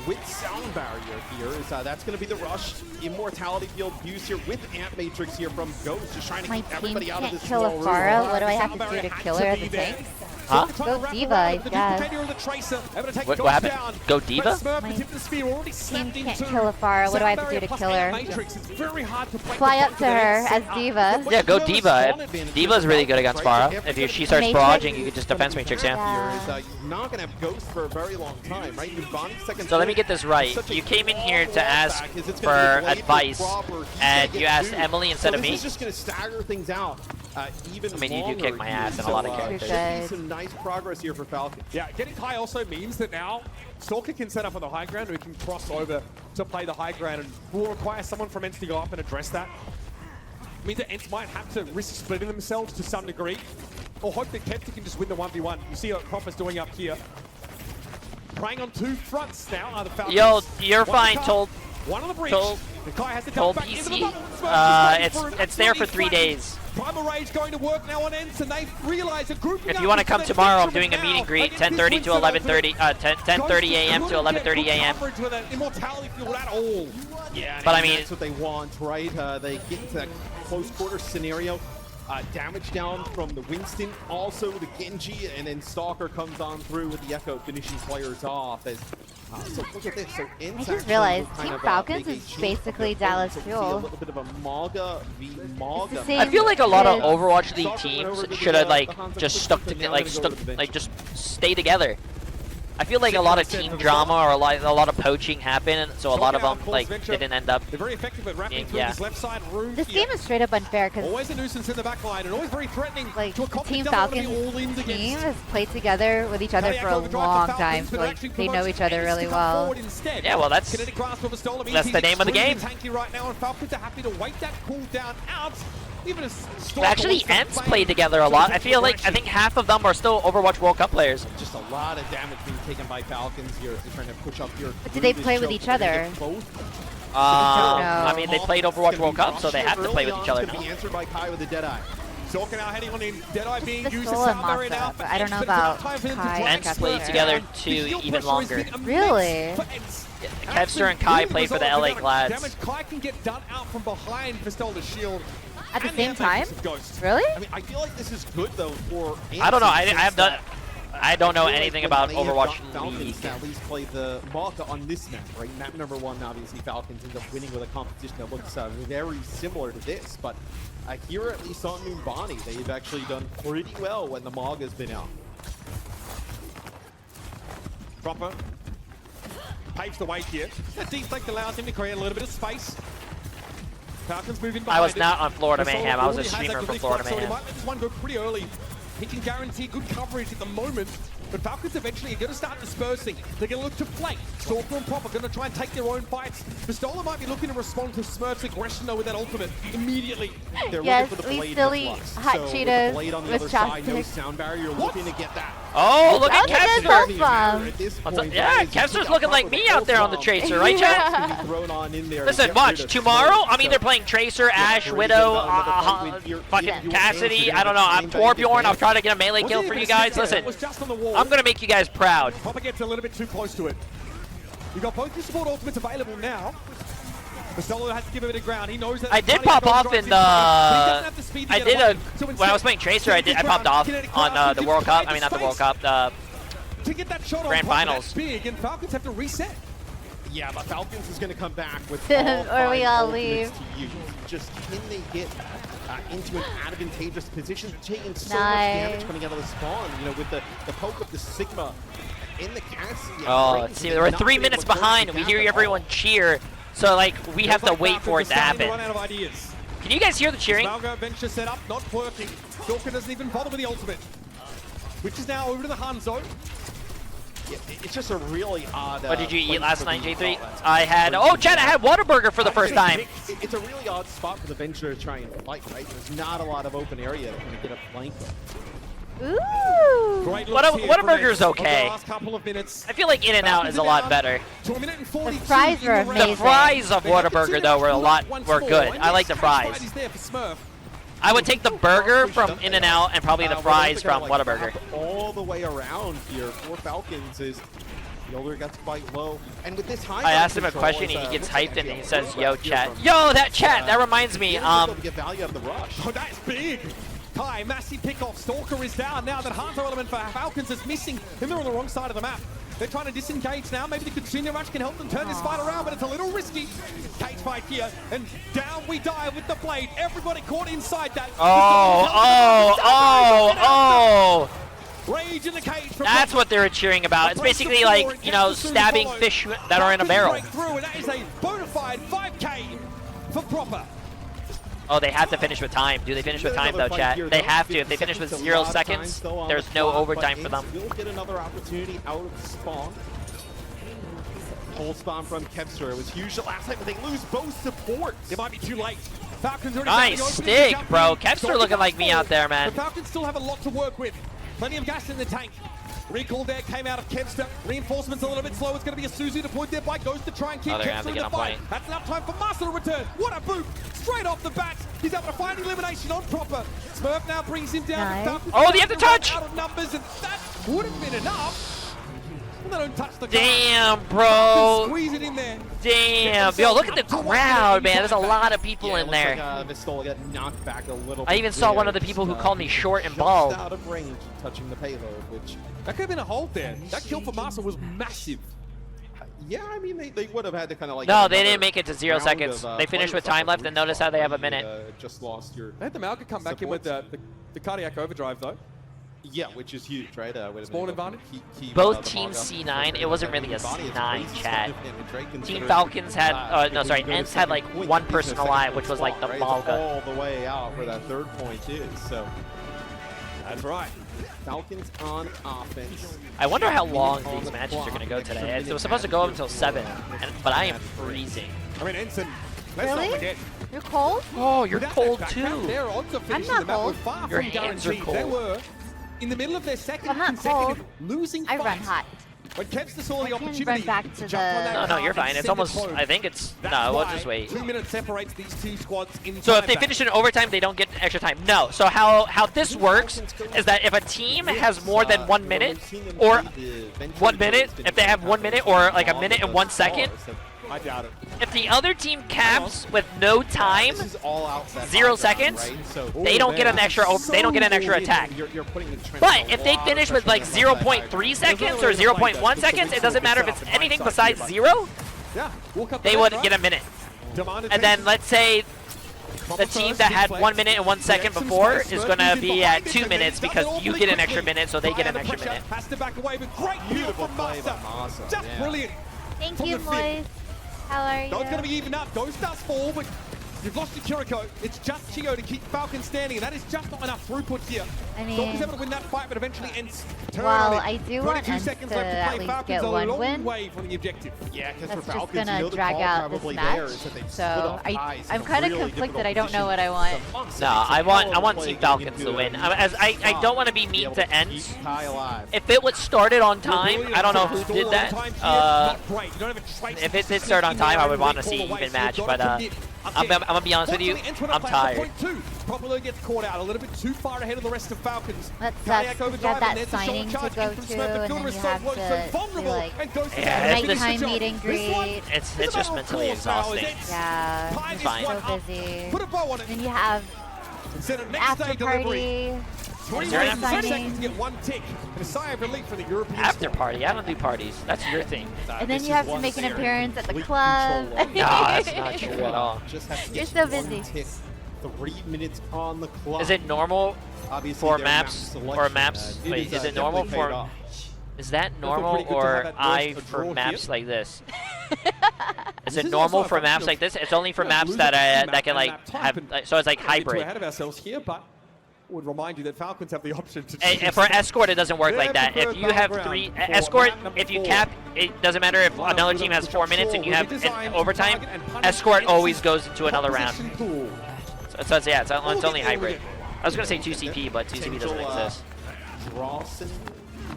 with sound barrier here is that's gonna be the rush. Immortality field used here with Ant Matrix here from Ghost, just trying to My keep team everybody out of can't this kill small a Pharah. room. What do I have to do to kill her at the tank? Huh? Go Diva, I guess. What happened? Go Diva? My team can't kill a Pharah. What do I have to do to kill her? Fly up to her as Diva. Yeah, go Diva. Diva's really good against Pharah. If she starts Matrix? barraging, you can just defense matrix, yeah. Here is you're not gonna have Ghost for a very long time, right? So let me get this right. You came in here to ask for advice, and you asked Emily instead of me. This is just gonna stagger things out. Even I mean, you do longer kick my ass here, in a lot of so, characters. should be some nice progress here for Falcons. Yeah, getting high also means that now Stalker can set up on the high ground, who can cross over to play the high ground, and will require someone from ENCE to go up and address that. It means that ENCE might have to risk splitting themselves to some degree, or hope that Kepta can just win the 1v1. You see what Proper's doing up here. Preying on 2 fronts now are the Falcons. Yo, you're fine, told one on the bridge. told The guy has to jump back into the PC. bubble. It's there for 3 days. Primal Rage going to work now on ENCE, and they realize that grouping If you want to come tomorrow, I'm doing a meet and greet, 10:30 to 11:30, 10:30 a.m. to 11:30 a.m. Yeah, But I and mean- that's what they want, right? They get into that close quarter scenario. Damage down from the Winston, also the Genji, and then Stalker comes on through with the Echo, finishing players off. As, so look at this. So I just realized Team Falcons is basically Dallas A Fuel. little bit of a Maga v Maga. It's the same I feel like a lot of as- Overwatch League teams should have like just stuck to just stay together. I feel like a lot of team drama or a lot of poaching happened, so a lot of them like didn't end up. They're very effective at wrapping through Yeah. this left side room. This here. game is straight up unfair because Always a nuisance in the back line and always very threatening like to a the comp Team that doesn't want to Falcons be all in team against. has played together with each other for a long time, so like they know each other really well. Yeah, well that's Kinetic grasp of a Stola means that's he's the name of the game. extremely tanky right now, and Falcons are happy to wait that cooldown out. Even a Actually, ENCE played together a lot. I think half of them are still Overwatch World Cup players. Just a lot of damage being taken by Falcons here as they're trying to push up here. But do they play with each other? I mean, they played Overwatch World Cup, so they have to play with each other now. Be answered by Kai with the Deadeye. Sorka now heading on in. Deadeye being The used Soul as and sound barrier now. Masa, but I don't know about Kai. ENCE played together too even longer. Really? Kevster and Kai played for the LA Glads. Damage Kai can get done out from behind Pistola's shield. At the same time? Really? I mean, I feel like this is good though for. I don't know. I don't know anything about Overwatch League. At least play the Malta on this map, right? Map number 1, obviously Falcons end up winning with a competition that looks very similar to this, but here at least on Numbani, they've actually done pretty well when the Mog has been out. Proper paves the way here. That deep flank allows him to create a little bit of space. Falcons moving behind. I was not on Florida Mayhem. I was a streamer from Florida so he Mayhem. might let this one go pretty early. He can guarantee good coverage at the moment, but Falcons eventually are going to start dispersing. They're going to look to flank. Sorka and Proper going to try and take their own fights. Pistola might be looking to respond to Smurf's aggression though with that ultimate immediately. They're Yes, looking for the we blade still to eat flux. hot So with Cheetos the blade on the with other side, no chopsticks. sound barrier, you're looking to get that. Oh, look at That was Kevster. awesome. At this What's up? point, Yeah, that is Kevster's looking like me out there on the Tracer, right, Yeah. chat? Can be thrown on in there to Listen, get watch. rid of Tomorrow, Smoke. I'm either playing Tracer, Ashe, Ready Widow, to go another fight with your- fucking your Cassidy. answer. I don't know. I'm Torbjorn. I'll try to get a melee Was kill he for able you to sit guys. there? Listen, It was just on the wall. I'm going to make you guys proud. Proper gets a little bit too close to it. You've got both your support ultimates available now. Pistola has to give a bit of ground. He knows that. I did pop off in the. I did when I was playing Tracer. I popped off on the World Cup. I mean, not the World Cup. To get that shot Grand on Finals. That's big, and Falcons have to reset. Yeah, but Falcons is going to come back with Or we all leave. to use. Just can they get into an advantageous position, taking so much Nice. damage coming out of the spawn? You know, with the poke of the Sigma in the Cassidy. Oh, let's see. We're 3 minutes behind. We hear everyone cheer. So, like, we have to wait for it to happen. Run out of ideas. Can you guys hear the cheering? Malgo venture set up, not working. Sorka doesn't even bother with the ultimate, which is now over to the Han zone. Yeah, it's just a really odd. What did you eat place last for night, the J3? outlets. I had. Oh, Chad, I had Whataburger for the first time. It's a really odd spot for the Venture to try and fight, right? There's not a lot of open area to kind of get a flank on. Ooh. Great looks here Whataburger's from Nets over okay. the last couple of minutes. I feel like In-N-Out is a lot better. To a minute and 42 The fries were in the round. amazing. The fries of They have Whataburger, continued though, were a to lot once were more. good. And I like the yes, fries. is there for Smurf. I would take the burger from In-N-Out and probably the fries from Whataburger. All the way around here for Falcons is Yoder gets quite low, and with this high. I asked him a question and he gets hyped and he says, "Yo, chat." Yo, that chat. That reminds me. Get value out of the rush. Oh, that's big. Kai, massive pickoff. Stalker is down now. That Hunter element for Falcons is missing, and they're on the wrong side of the map. They're trying to disengage now. Maybe the Consumer Rush can help them turn this fight around, but it's a little risky. Cage fight here, and down we dive with the blade. Everybody caught inside that. Oh. Rage in the cage. That's what they were cheering about. It's basically like, you know, stabbing fish that are in a barrel. And that is a bona fide 5K for Proper. Oh, they have to finish with time. Do they finish with time, though, chat? They have to. If they finish with 0 seconds, there's no overtime for them. We'll get another opportunity out of the spawn. Whole spawn from Kevster. It was huge the last time, but they lose both supports. It might be too late. Falcons already Nice stick, bro. Kevster looking like me out there, man. The Falcons still have a lot to work with. Plenty of gas in the tank. Recall there came out of Kevster. Reinforcements a little bit slow. It's going to be a Suzu deployed there by Ghost to try and keep Kevster in the fight. That's enough time for Master to return. What a boot! Straight off the bat. He's able to find elimination on Proper. Smurf now brings him down. Nice. Oh, they have to touch! Out of numbers, and that would have been enough. And they don't touch the Damn, bro. Squeeze it in there. Damn. Yo, look at the crowd, man. There's a lot of people in there. Vistola got knocked back a little I bit even saw there. one of the people who called me short and Just bald. out of range, touching the payload, which... That could have been a hold there. That kill for Master was massive. Yeah, I mean, they would have had to kind of like... No, they didn't make it to 0 seconds. They finished with time left, and notice how they have a minute. Just lost your... They had the Malga come back in with the cardiac overdrive, though. Yeah, which is huge, right? Spawn advantage? Both Team C9, it wasn't really a C9 chat. Team Falcons had, no, sorry, ENCE had like one person alive, which was like the Malga. All the way out where that third point is, so... That's right. Falcons on offense. I wonder how long these matches are going to go today. It was supposed to go up until 7, but I am freezing. I mean, Ensign, let's not Really? forget, You're cold? Oh, you're Without cold that too. background, their odds of finishing not the map were cold. far Your from hands are guaranteed. They cold. were in the middle of their second I'm not consecutive losing I fight. run hot. When Kevster saw the I can opportunity run back to jump on that No, no, car you're and fine. It's send almost, it home. I think it's, That's no, we'll why just wait. 2 minutes separates these two squads in So if time they back. finish in overtime, they don't get extra time. No. So how this works is that if a team has more than 1 minute or 1 minute, if they have 1 minute or like a minute and 1 second, I doubt it. if the other team caps with no time, This is all out that 0 high ground, seconds, right? So they don't get an extra. They don't get an extra attack. you're putting the trench But a if they lot of finish with pressure like on that left side high 0.3 ground. seconds or 0.1 seconds, it doesn't matter if it's anything besides 0. Yeah, walk up They the would red, get right? a minute. Demand And then attention. let's say the team that had 1 minute and 1 second before is going to be at 2 minutes because you get an extra minute, so they get an extra minute. Has to back away with great Beautiful from play by Master. Masa, Just yeah. brilliant. Thank From you, the fin. boys. How are you? Those going to be even up. Ghost does fall, but you've lost your Kiriko. It's just Chio to keep Falcon standing, and that is just not enough throughput here. I mean, Falcon's able to win that fight, but eventually ends. well, I do want 22 ENCE seconds to left to at play. least Falcons get a one long win. way from the objective. Yeah, because That's for just Falcons, gonna the drag call out this probably match. there is that they've split So off highs in I'm a kind of really conflicted. difficult I don't know what I position. want. So No, Monster I makes want a Team play Falcons into to a win. I don't want to be be mean able to keep ENCE. Kai alive. If it was started on time, I don't know who did that. If it did start on time, I would want to see even match, but I'm gonna be honest with you, I'm tired. Probably gets caught out a little bit too far ahead of the rest of Falcons. That Cardiac sucks. You overdrive, got and that there's a shoulder signing to charge go in from to, Smurf. The and fielder then is you so have close, so to vulnerable, like and goes to Yeah, the it's just- nighttime meet and This one greet. It's just mentally exhausting. Yeah, Tie this so one up. busy. Put a bow on it. Then you have And send it next after day delivery. party. 20 there an seconds after seconds party? to get one tick. And a sigh of relief for the European After squad. party, I don't do parties. That's your thing. And then you have to make an appearance at the Complete club. control of No, that's not true at all. Just have to You're get so one busy. tick. 3 minutes on the clock. Is it normal Obviously, for their map maps selection, or maps? it Wait, is, is it normal definitely paid for? off. Is that feel normal pretty good to have or that I burst of for draw maps here. like this? Is This it is normal also a for function maps of- like this? It's only for Yeah, maps losing that map that can and like map type have. and- So it's like We're a bit too hybrid. ahead of ourselves here, but would remind you that Falcons have the option to And choose. for escort, it doesn't work Their like that. If preferred you have battleground 3 for escort, map number if you 4. cap, it doesn't matter if Line up another with team a has push 4 up minutes and you shore have will be designed an to overtime. target and punish Escort ENCE's always goes into another round. opposition pool. So it's yeah, it's All only in, hybrid. all in. I was gonna say 2CP, but 2CP doesn't Potential, exist. Draw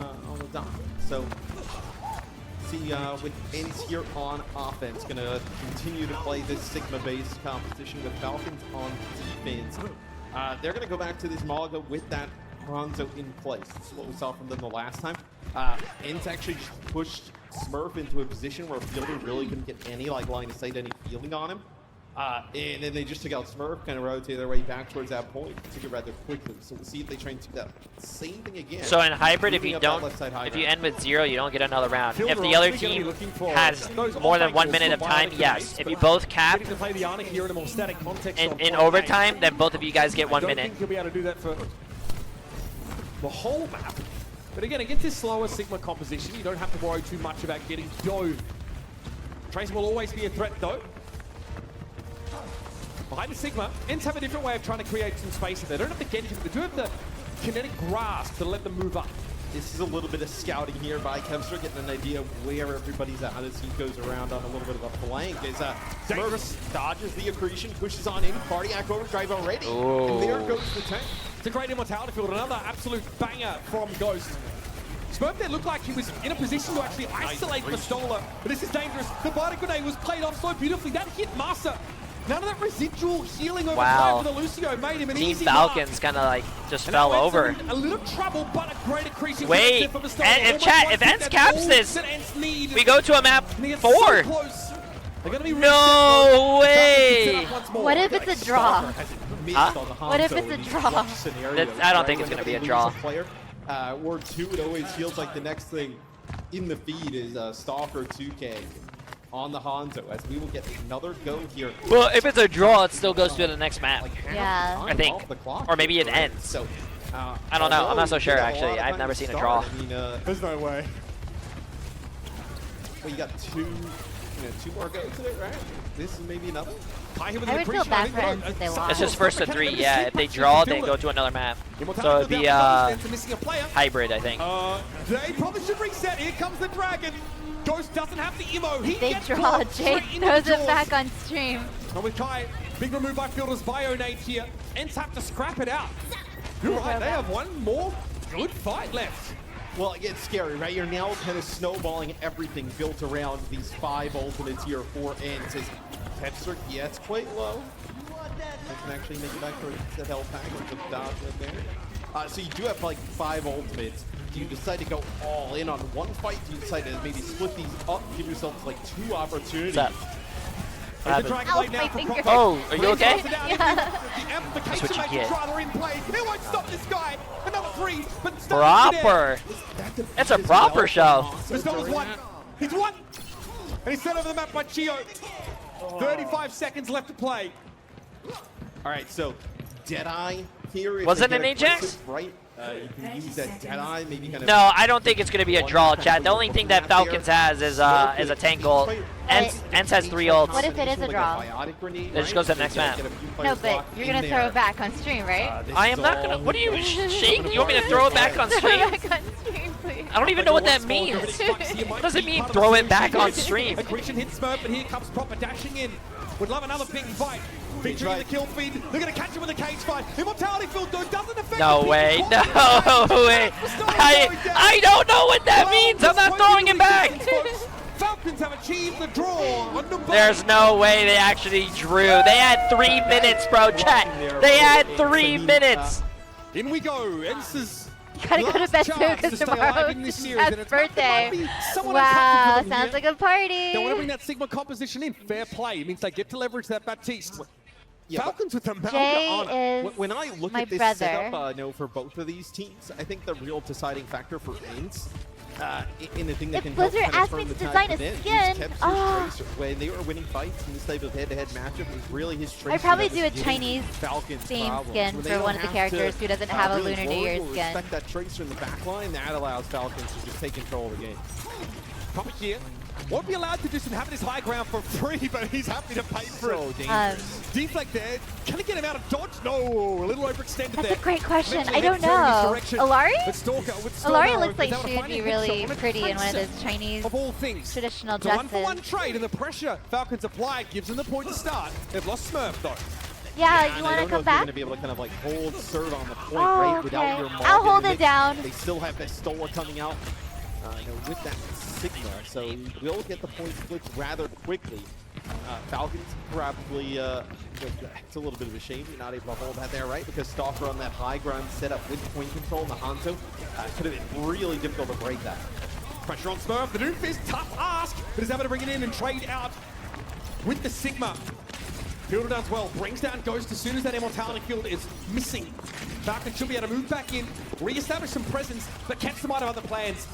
on the dot. So see with ENCE here on offense, gonna continue to play this Sigma-based competition with Falcons on defense. They're gonna go back to this Malaga with that Bronzo in place. This is what we saw from them the last time. ENCE actually just pushed Smurf into a position where Fielder really couldn't get any line of sight, any feeling on him. And then they just took out Smurf, kind of rotated their way back towards that point, took it rather quickly. So we'll see if they try and do that same thing again. So in hybrid, if moving you up that don't, left side high if you ground. end with 0, you don't get another round. If Fielder the other obviously gonna be team looking for has those more than off 1 angles minute of for time, violent yes. grenades, If you but both cap getting to play the Arctic here in a more static context in on point overtime, A. then both of you guys get 1 I don't minute. think he'll be able to do that for the whole map. But again, against this slower Sigma composition, you don't have to worry too much about getting dove. Tracer will always be a threat, though. Behind the Sigma, ENCE have a different way of trying to create some space. They don't have the Genji, but they do have the kinetic grasp to let them move up. This is a little bit of scouting here by Kevster, getting an idea of where everybody's at as he goes around on a little bit of a flank. As Smurf dodges the accretion, pushes on in, cardiac overdrive already. And there goes the tank. It's a great immortality field, another absolute banger from Ghost. Smurf there looked like he was in a position to actually isolate Pistola, but this is dangerous. The Bardic Grenade was played off so beautifully. That hit Masa. None of that residual healing over time for the Lucio made him an Team easy Falcons kind of like just mark. fell And that over. went through a little trouble, but a great accretion. Wait, for Pistola. and Almost chat, one if hit ENCE that caps all this, that ENCE need. we go to a map And they get 4. so close. They're gonna be No reset, though. way. Set up once more. What if it's a draw? Huh? What if it's a draw? I don't think it's gonna be a draw. Player, or two, it always feels like the next thing in the feed is Stalker 2K on the Hanzo, as we will get another go here. Well, if it's a draw, it still goes to the next map. Yeah. I think. Or maybe it ends. So, I don't know. I'm not so although sure, we got a actually. lot of I've time never to seen a start, draw. I mean, There's no way. well, you got two more goes to it, right? This is maybe another. I I would feel bad for ENCE if they lost. It's just first to 3, yeah. If they draw, they go to another map. So it'd be hybrid, I think. They probably should reset. Here comes the dragon. Ghost doesn't have the emo. He They gets draw. caught Jay straight into throws the it jaws. back on stream. And with Kai Big remove by Fielders Bionade here. ENCE have to scrap it out. You're right, they have one more good fight left. Well, it gets scary, right? You're now kind of snowballing everything built around these 5 ultimates here for ENCE. Tetzer gets quite low. I can actually make it back for the health package with dodge right there. So you do have like 5 ultimates. Do you decide to go all in on one fight? Do you decide to maybe split these up, give yourself like 2 opportunities? Oh, are you okay? That's what you get. It won't stop this guy. Another 3, but proper. It's a proper show. Pistole's won. He's won. And he's sent over the map by Chio. 35 seconds left to play. All right, so Deadeye here. Was it an Ajax? Right. You can use that Deadeye, maybe kind of. No, I don't think it's going to be a draw, chat. The only thing that Falcons has is a tank ult. ENCE has 3 ults. What if it is a draw? It just goes to the next map. No, but you're going to throw it back on stream, right? I am not going to. What are you shaking? You want me to throw it back on stream? I don't even know what that means. What does it mean, throw it back on stream? Aggression hits Smurf, but here comes Proper dashing in. Would love another big fight. Featuring the kill feed. They're going to catch him with a cage fight. Immortality field though doesn't affect No way. No way. I don't know what that means. I'm not throwing it back. Falcons have achieved the draw. There's no way they actually drew. They had 3 minutes, bro. Chat. They had 3 minutes. In we go. ENCE's Gotta go to bed too because tomorrow's Chad's birthday. Wow, sounds like a party. They want to bring that Sigma composition in. Fair play. It means they get to leverage that Baptiste. Yeah, Falcons with the Jay on. is when I look my at this brother. setup, for both of these teams, I think the real deciding factor for ENCE in the thing that If can Blizzard help asked turn me the to tide design a of ENCE skin, is Tracer. When they were winning fights in this type of head-to-head matchup, it was really his Tracer. I'd probably that do was a giving Chinese Falcons theme problems. skin When they for don't one of the have characters to, who doesn't have a really Lunar New Year's work or skin. respect that Tracer in the back line, that allows Falcons to just take control of the game. Proper here. Won't be allowed to just inhabit his high ground for free, but he's happy to pay for it. Dangerous. Deflect there. Can he get him out of dodge? No, a little overextended there. That's a great question. Eventually I don't know. Alari? Alari Looks like she would be really pretty in one of those Chinese of all things. traditional The one-for-one dresses. trade and the pressure Falcons apply gives them the point to start. They've lost Smurf though. Yeah, you want to come You're back? going to be able to kind of like hold serve on the point, Oh, right? okay. Without your mark I'll in the hold it mix. down. They still have Pistola coming out with that Sigma, so we will get the point flipped rather quickly. Falcons probably, it's a little bit of a shame you're not able to hold that there, right? Because Stalker on that high ground setup with point control and the Hanzo could have been really difficult to break that. Pressure on Smurf. The Doomfist, tough ask, but is able to bring it in and trade out with the Sigma. Fielder does well, brings down Ghost as soon as that Immortality field is missing. Falcon should be able to move back in, re-establish some presence, but Kempster might have other plans.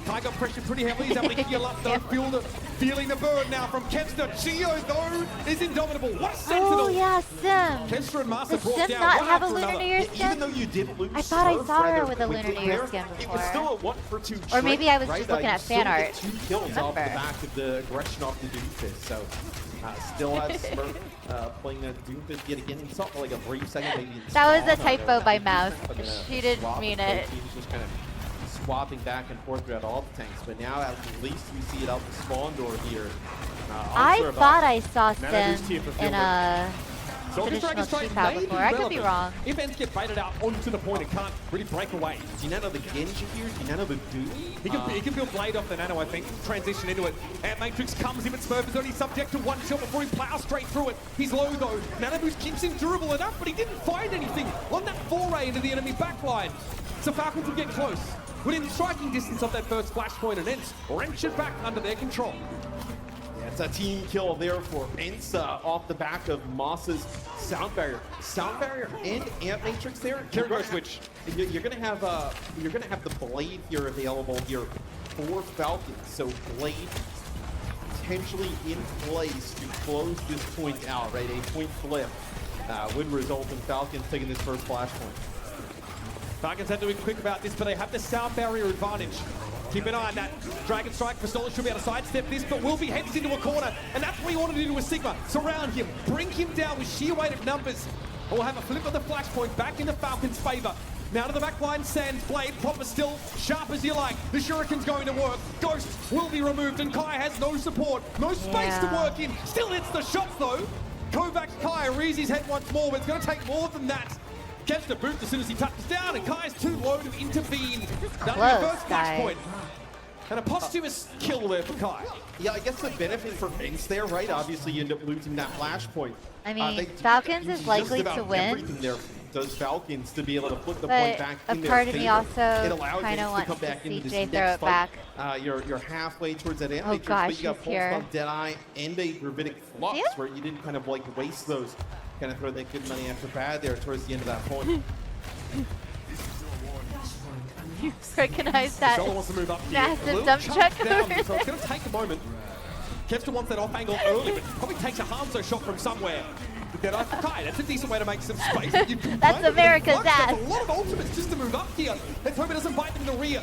Tiger pressured pretty heavily, he's able to heal up though. Fielder feeling the burn now from Kempster. Chio though is indomitable. What a sentinel! Oh yeah, Sim. Kempster and Master Does brought Sim down not one have a after Lunar another. New Year's Even skin? though you did lose I thought I Smurf saw her rather with a Lunar quickly New Year's there, skin it was before. still a 1-for-2 Or maybe I was right? just looking You at still fan get art. 2 kills off the Remember. back of the aggression off the Doomfist, so still has Smurf playing that Doomfist yet again. He saw it for like a brief second, maybe. That was a typo by Mouse. She didn't mean it. He was just kind of swapping back and forth throughout all the tanks, but now at least we see it out the spawn door here. I thought I saw Sim in in a traditional Chiefao before. I could be wrong. If ENCE get baited out onto the point and can't really break away. Do you know the Genji here? Do you know the Doom? He can build Blade off the Nano, I think. Transition into it. And Matrix comes in, but Smurf is only subject to one shot before he plows straight through it. He's low though. Nano Boost keeps him durable enough, but he didn't find anything on that foray into the enemy backline. So Falcons will get close. Within striking distance of that first flashpoint, and ENCE wrench it back under their control. Yeah, it's a team kill there for ENCE off the back of Moss's sound barrier. Sound barrier and Amp Matrix there. You're gonna have the Blade here available here for Falcons. So Blade potentially in place to close this point out, right? A point flip would result in Falcons taking this first flashpoint. Falcons had to be quick about this, but they have the sound barrier advantage. Keep an eye on that. Dragon Strike. Pistola should be able to sidestep this, but will be headed into a corner. And that's what you want to do to a Sigma. Surround him. Bring him down with sheer weight of numbers. Or we'll have a flip of the flashpoint back in the Falcons' favor. Now to the back line, Sands, Blade, Proper still, sharp as you like. The Shuriken's going to work. Ghost will be removed, and Kai has no support. No space to work in. Still hits the shots, though. Kovacs Kai rears his head once more, but it's going to take more than that. Gets the boot as soon as he touches down, and Kai is too low to intervene. That's the first flash point. And a posthumous kill there for Kai. Yeah, I guess the benefit for ENCE there, right? Obviously, you end up losing that flash point. I mean, Falcons is likely to win. There does Falcons to be able to put the but point back in their a part of me favor. also kind of wants to see Jay throw it back. You're halfway towards that end. Oh gosh, but you got he's here. Pulse Deadeye and a Gravitic Flux where you didn't kind of like waste those. Kind of throw that good money after bad there towards the end of that point. You recognize that wants to move up massive dump truck over there. So it's going to take a moment. Kevster wants that off angle early, but probably takes a Hanzo shot from somewhere. Kai, that's a decent way to make some space. That's America's ass. A lot of ultimates just to move up here. Let's hope it doesn't bite them in the rear.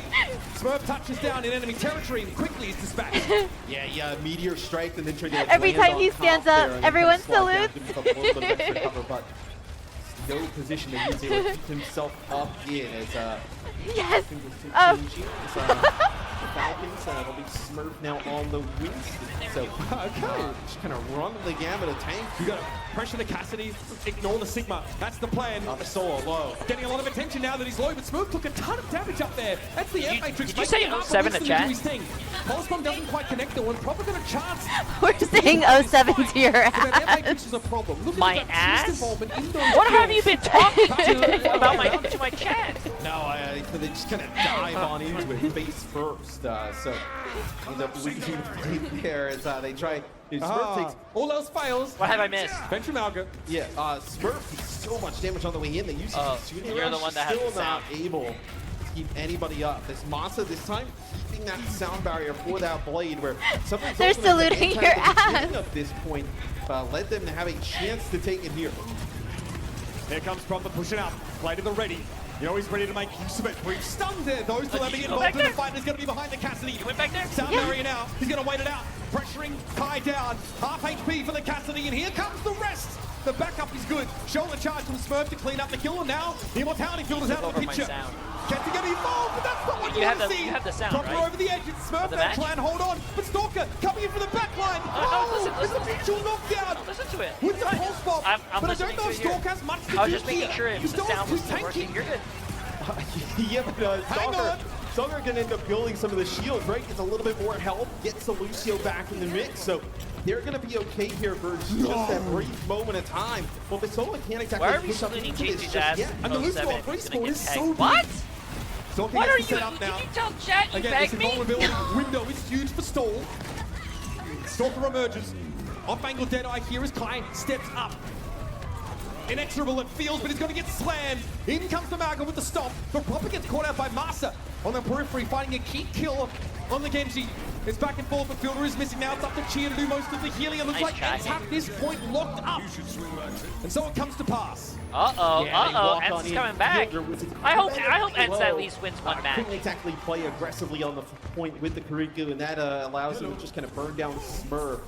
Smurf touches down in enemy territory and quickly is dispatched. Yeah, Meteor Strike and then try to every time he stands up, everyone salutes. No position that he's able to keep himself up in as yes. Falcons, it'll be Smurf now on the win. So, just kind of run the gamut of tank. You got to pressure the Cassidy, ignore the Sigma. That's the plan. Solo low. Getting a lot of attention now that he's low, but Smurf took a ton of damage up there. That's the air matrix. Did you say 07 in chat? Pulse Bomb doesn't quite connect the one. Probably got a chance. We're saying 07 to your ass. So that air matrix is a problem. Look my at ass? What have you been talking to about my chat? No, so they just kind of dive on into it face first. So end up losing right there as they try. Smurf takes all else fails. What have I missed? Ventrum Alga. Yeah, Smurf takes so much damage on the way in. They use shooting you're the one that has still the sound. not able to keep anybody up. This Masa this time keeping that sound barrier for that blade where something's they're saluting your ass. Up this point, let them have a chance to take it here. Here comes Proper pushing up. Blade to the ready. You know he's ready to make use of it. We've stunned there. Those still having involved in the fight. He's going to be behind the Cassidy. You went back there? Sound barrier now. He's going to wait it out. Pressuring Kai down. Half HP for the Cassidy. And here comes the rest. The backup is good. Shoulder charge from Smurf to clean up the kill. And now the Immortality field is out of the picture. Can't get involved, but that's not what you want to see. You have the sound, Proper right? over the edge. It's Smurf and try and hold on. But Stalker coming in for the back line. Listen, it's a mutual knockdown. Listen to it. With the pulse bomb. I'm but I listening don't know if Stalker has much to do I was just making sure if the sound was tanky. working. You're good. Yeah, but Stalker can end up building some of the shields, right? Gets a little bit more help, gets the Lucio back in the mix, so they're going to be okay here for just that brief moment of time. Well, Vasola can't exactly Why are we push up splitting into this Jay3's just ass? yet. And the Lucio on free spawn is so big. What? Stalker What are gets you? set up now. Can you tell chat you Again, begged this me? invulnerability window is huge for Stall. Stalker emerges. Off angle Deadeye here as Kai steps up. Inexorable it feels, but he's going to get slammed. In comes the Maga with the stop, but Proper gets caught out by Masa on the periphery, finding a key kill on the Genji. It's back and forth, but Fielder is missing now. It's up to Chia to do most of the healing. It looks like ENCE have this point locked up. And so it comes to pass. ENCE is coming back. I hope ENCE at least wins one match. Couldn't exactly play aggressively on the point with the Kuriku, and that allows him to just kind of burn down Smurf.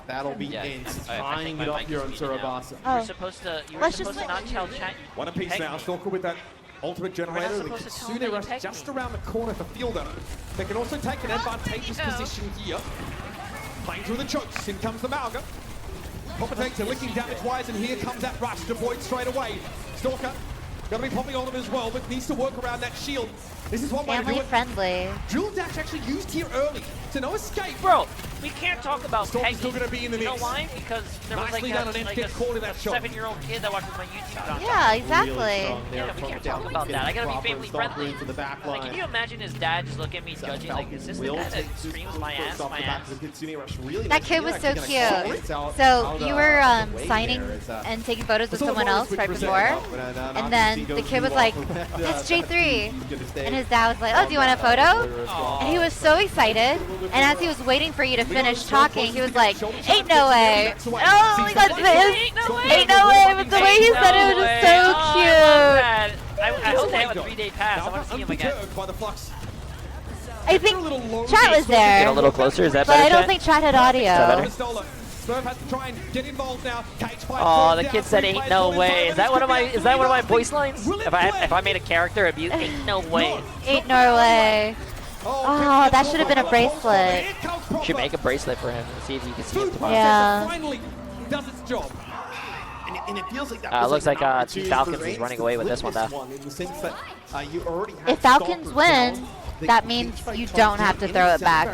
That'll be ENCE tying it up here on Surabasa. You were supposed to not tell chat. One apiece now. Stalker with that ultimate generator. The Kitsune rush just around the corner for Fielder. They can also take an advantageous position here. Playing through the chokes. In comes the Malga. Proper takes a licking damage-wise, and here comes that rush. Deployed straight away. Stalker going to be popping on him as well, but needs to work around that shield. This is one way to do it. Family-friendly. Dual dash actually used here early, so no escape. Bro, we can't talk about Stalker's still going to be in the mix. You know why? Because there was like a 7-year-old kid that watches my YouTube channel. Yeah, exactly. Yeah, we can't talk about that. I gotta be family-friendly. Like, can you imagine his dad just look at me judging, like, is this the guy that screams my ass, my ass? That kid was so cute. So you were signing and taking photos with someone else right before, and then the kid was like, that's Jay3. And his dad was like, oh, do you want a photo? And he was so excited. And as he was waiting for you to finish talking, he was like, ain't no way. Oh my god, ain't no way. But the way he said it was just so cute. I hope they have a 3-day pass. I want to see him again. I think chat was there. Get a little closer, is that but better? I don't think chat had audio. Oh, the kid said ain't no way. Is that one of my voice lines? If I made a character, it'd be ain't no way. Ain't no way. Oh, that should have been a bracelet. You should make a bracelet for him and see if you can see him tomorrow. Yeah. does its job. And it feels like that It looks like Team FALCONS is running away with this one, though. In the sense that, you already have If Falcons Stalker win, down, that means you don't have to throw it back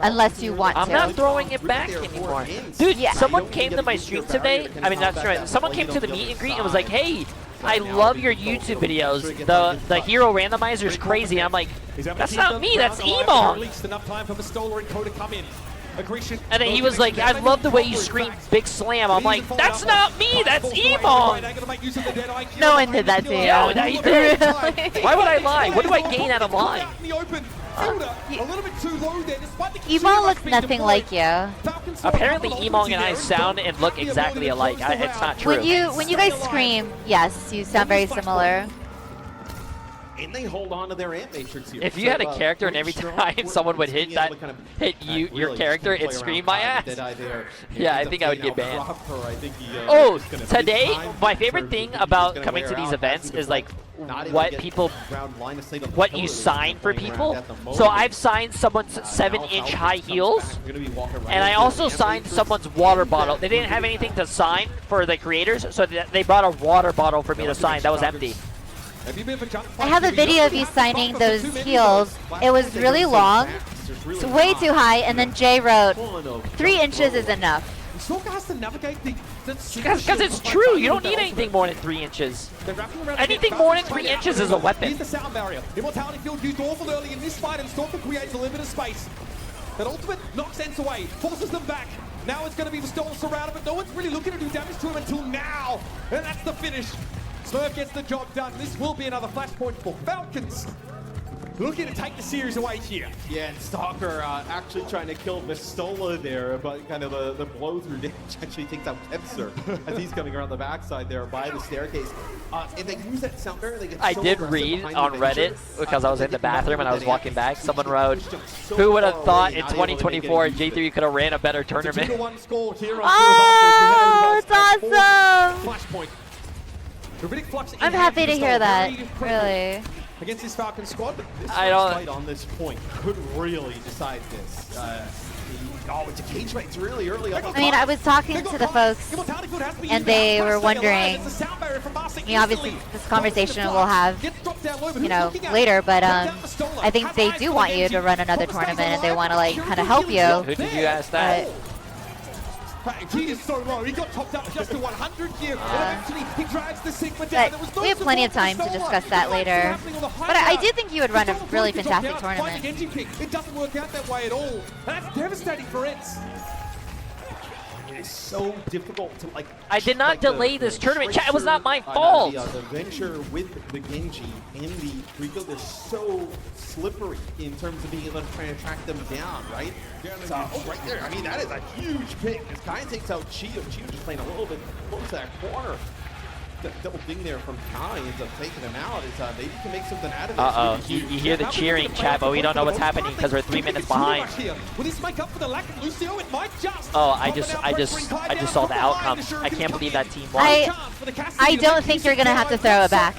unless you want I'm to. not throwing it back anymore. Dude, someone came to my stream today. I mean, that's right. Someone came to the meet and greet and was like, hey, I love your YouTube videos. The hero randomizer is crazy. I'm like, that's not me, that's Emong. Enough time for Pistola and Co to come in. And then he was like, I love the way you scream Big Slam. I'm like, that's not me, that's Emong. No one did that to you. No, he did. Why would I lie? What do I gain out of lying? Emong looks nothing like you. Apparently Emong and I sound and look exactly alike. It's not true. When you guys scream, yes, you sound very similar. And they hold on to their amp matrix here. If you had a character and every time someone would hit your character, it screamed my ass. Yeah, I think I would get banned. Oh, today, my favorite thing about coming to these events is like what you sign for people. So I've signed someone's 7-inch high heels, and I also signed someone's water bottle. They didn't have anything to sign for the creators, so they brought a water bottle for me to sign that was empty. I have a video of you signing those heels. It was really long. It's way too high, and then Jay wrote, 3 inches is enough. Because it's true, you don't need anything more than 3 inches. Anything more than 3 inches is a weapon. Here's the sound barrier. Immortality field used awful early in this fight, and Stalker creates a limited space. That ultimate knocks ENCE away, forces them back. Now it's going to be Pistola surrounded, but no one's really looking to do damage to him until now. And that's the finish. Smurf gets the job done. This will be another flashpoint for Falcons. Looking to take the series away here. Yeah, and Stalker actually trying to kill Pistola there, but kind of the blow through damage actually takes out Kepser as he's coming around the backside there by the staircase. And they use that sound barrier. I did read on Reddit, because I was in the bathroom and I was walking back, someone wrote, who would have thought in 2024 J3 could have ran a better tournament? Oh, it's awesome! Flashpoint. I'm happy to hear that, really. Against this Falcon squad, but this fight on this point could really decide this. It's a cage fight. It's really early. I mean, I was talking to the folks, and they were wondering, obviously this conversation we'll have, later, but I think they do want you to run another tournament, and they want to, like, kind of help you. Who did you ask that? He is so low. He got topped up just to 100 here. Eventually, he drags the Sigma down. We have plenty of time to discuss that later. But I do think you would run a really fantastic tournament. It doesn't work out that way at all. That's devastating for ENCE. It's so difficult to I did not delay this tournament. Chat, it was not my fault. The venture with the Genji and the Rico, they're so slippery in terms of being able to try and track them down, right? So, right there. I mean, that is a huge pick. As Kai takes out Chio. Chio just playing a little bit close to that corner. The double ding there from Kai ends up taking him out. Maybe he can make something out of this. You hear the cheering, chat, but we don't know what's happening because we're 3 minutes behind. Oh, I just saw the outcome. I can't believe that team won. I don't think you're gonna have to throw it back.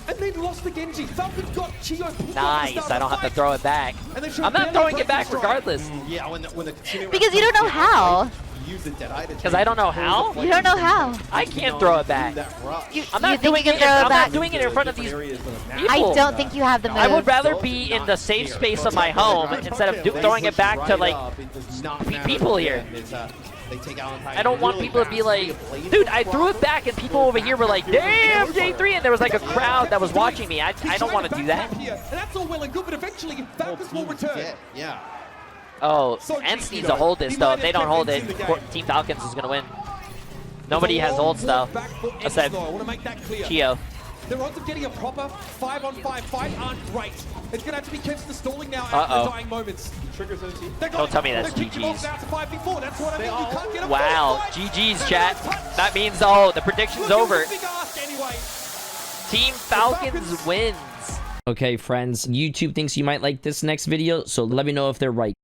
And they lost the Genji. Falcons got Chio. Nice, I don't have to throw it back. I'm not throwing it back regardless. Yeah, because you don't know how. Because I don't know how? You don't know how. I can't throw it back. I'm not doing it in front of these people. I don't think you have the move. I would rather be in the safe space of my home instead of throwing it back to like people here. I don't want people to be like, dude, I threw it back and people over here were like, damn, J3, and there was like a crowd that was watching me. I don't want to do that. That's all well and good, but eventually Falcons will return. Yeah. Oh, ENCE needs to hold this though. If they don't hold it, Team Falcons is gonna win. Nobody has ults though, except Chio. The odds of getting a proper 5-on-5 fight aren't great. It's going to have to be Kempster stalling now at the dying moments. Don't tell me that's GG's. Wow, GG's, chat. That means, the prediction's over. Team Falcons wins. Okay, friends, YouTube thinks you might like this next video, so let me know if they're right.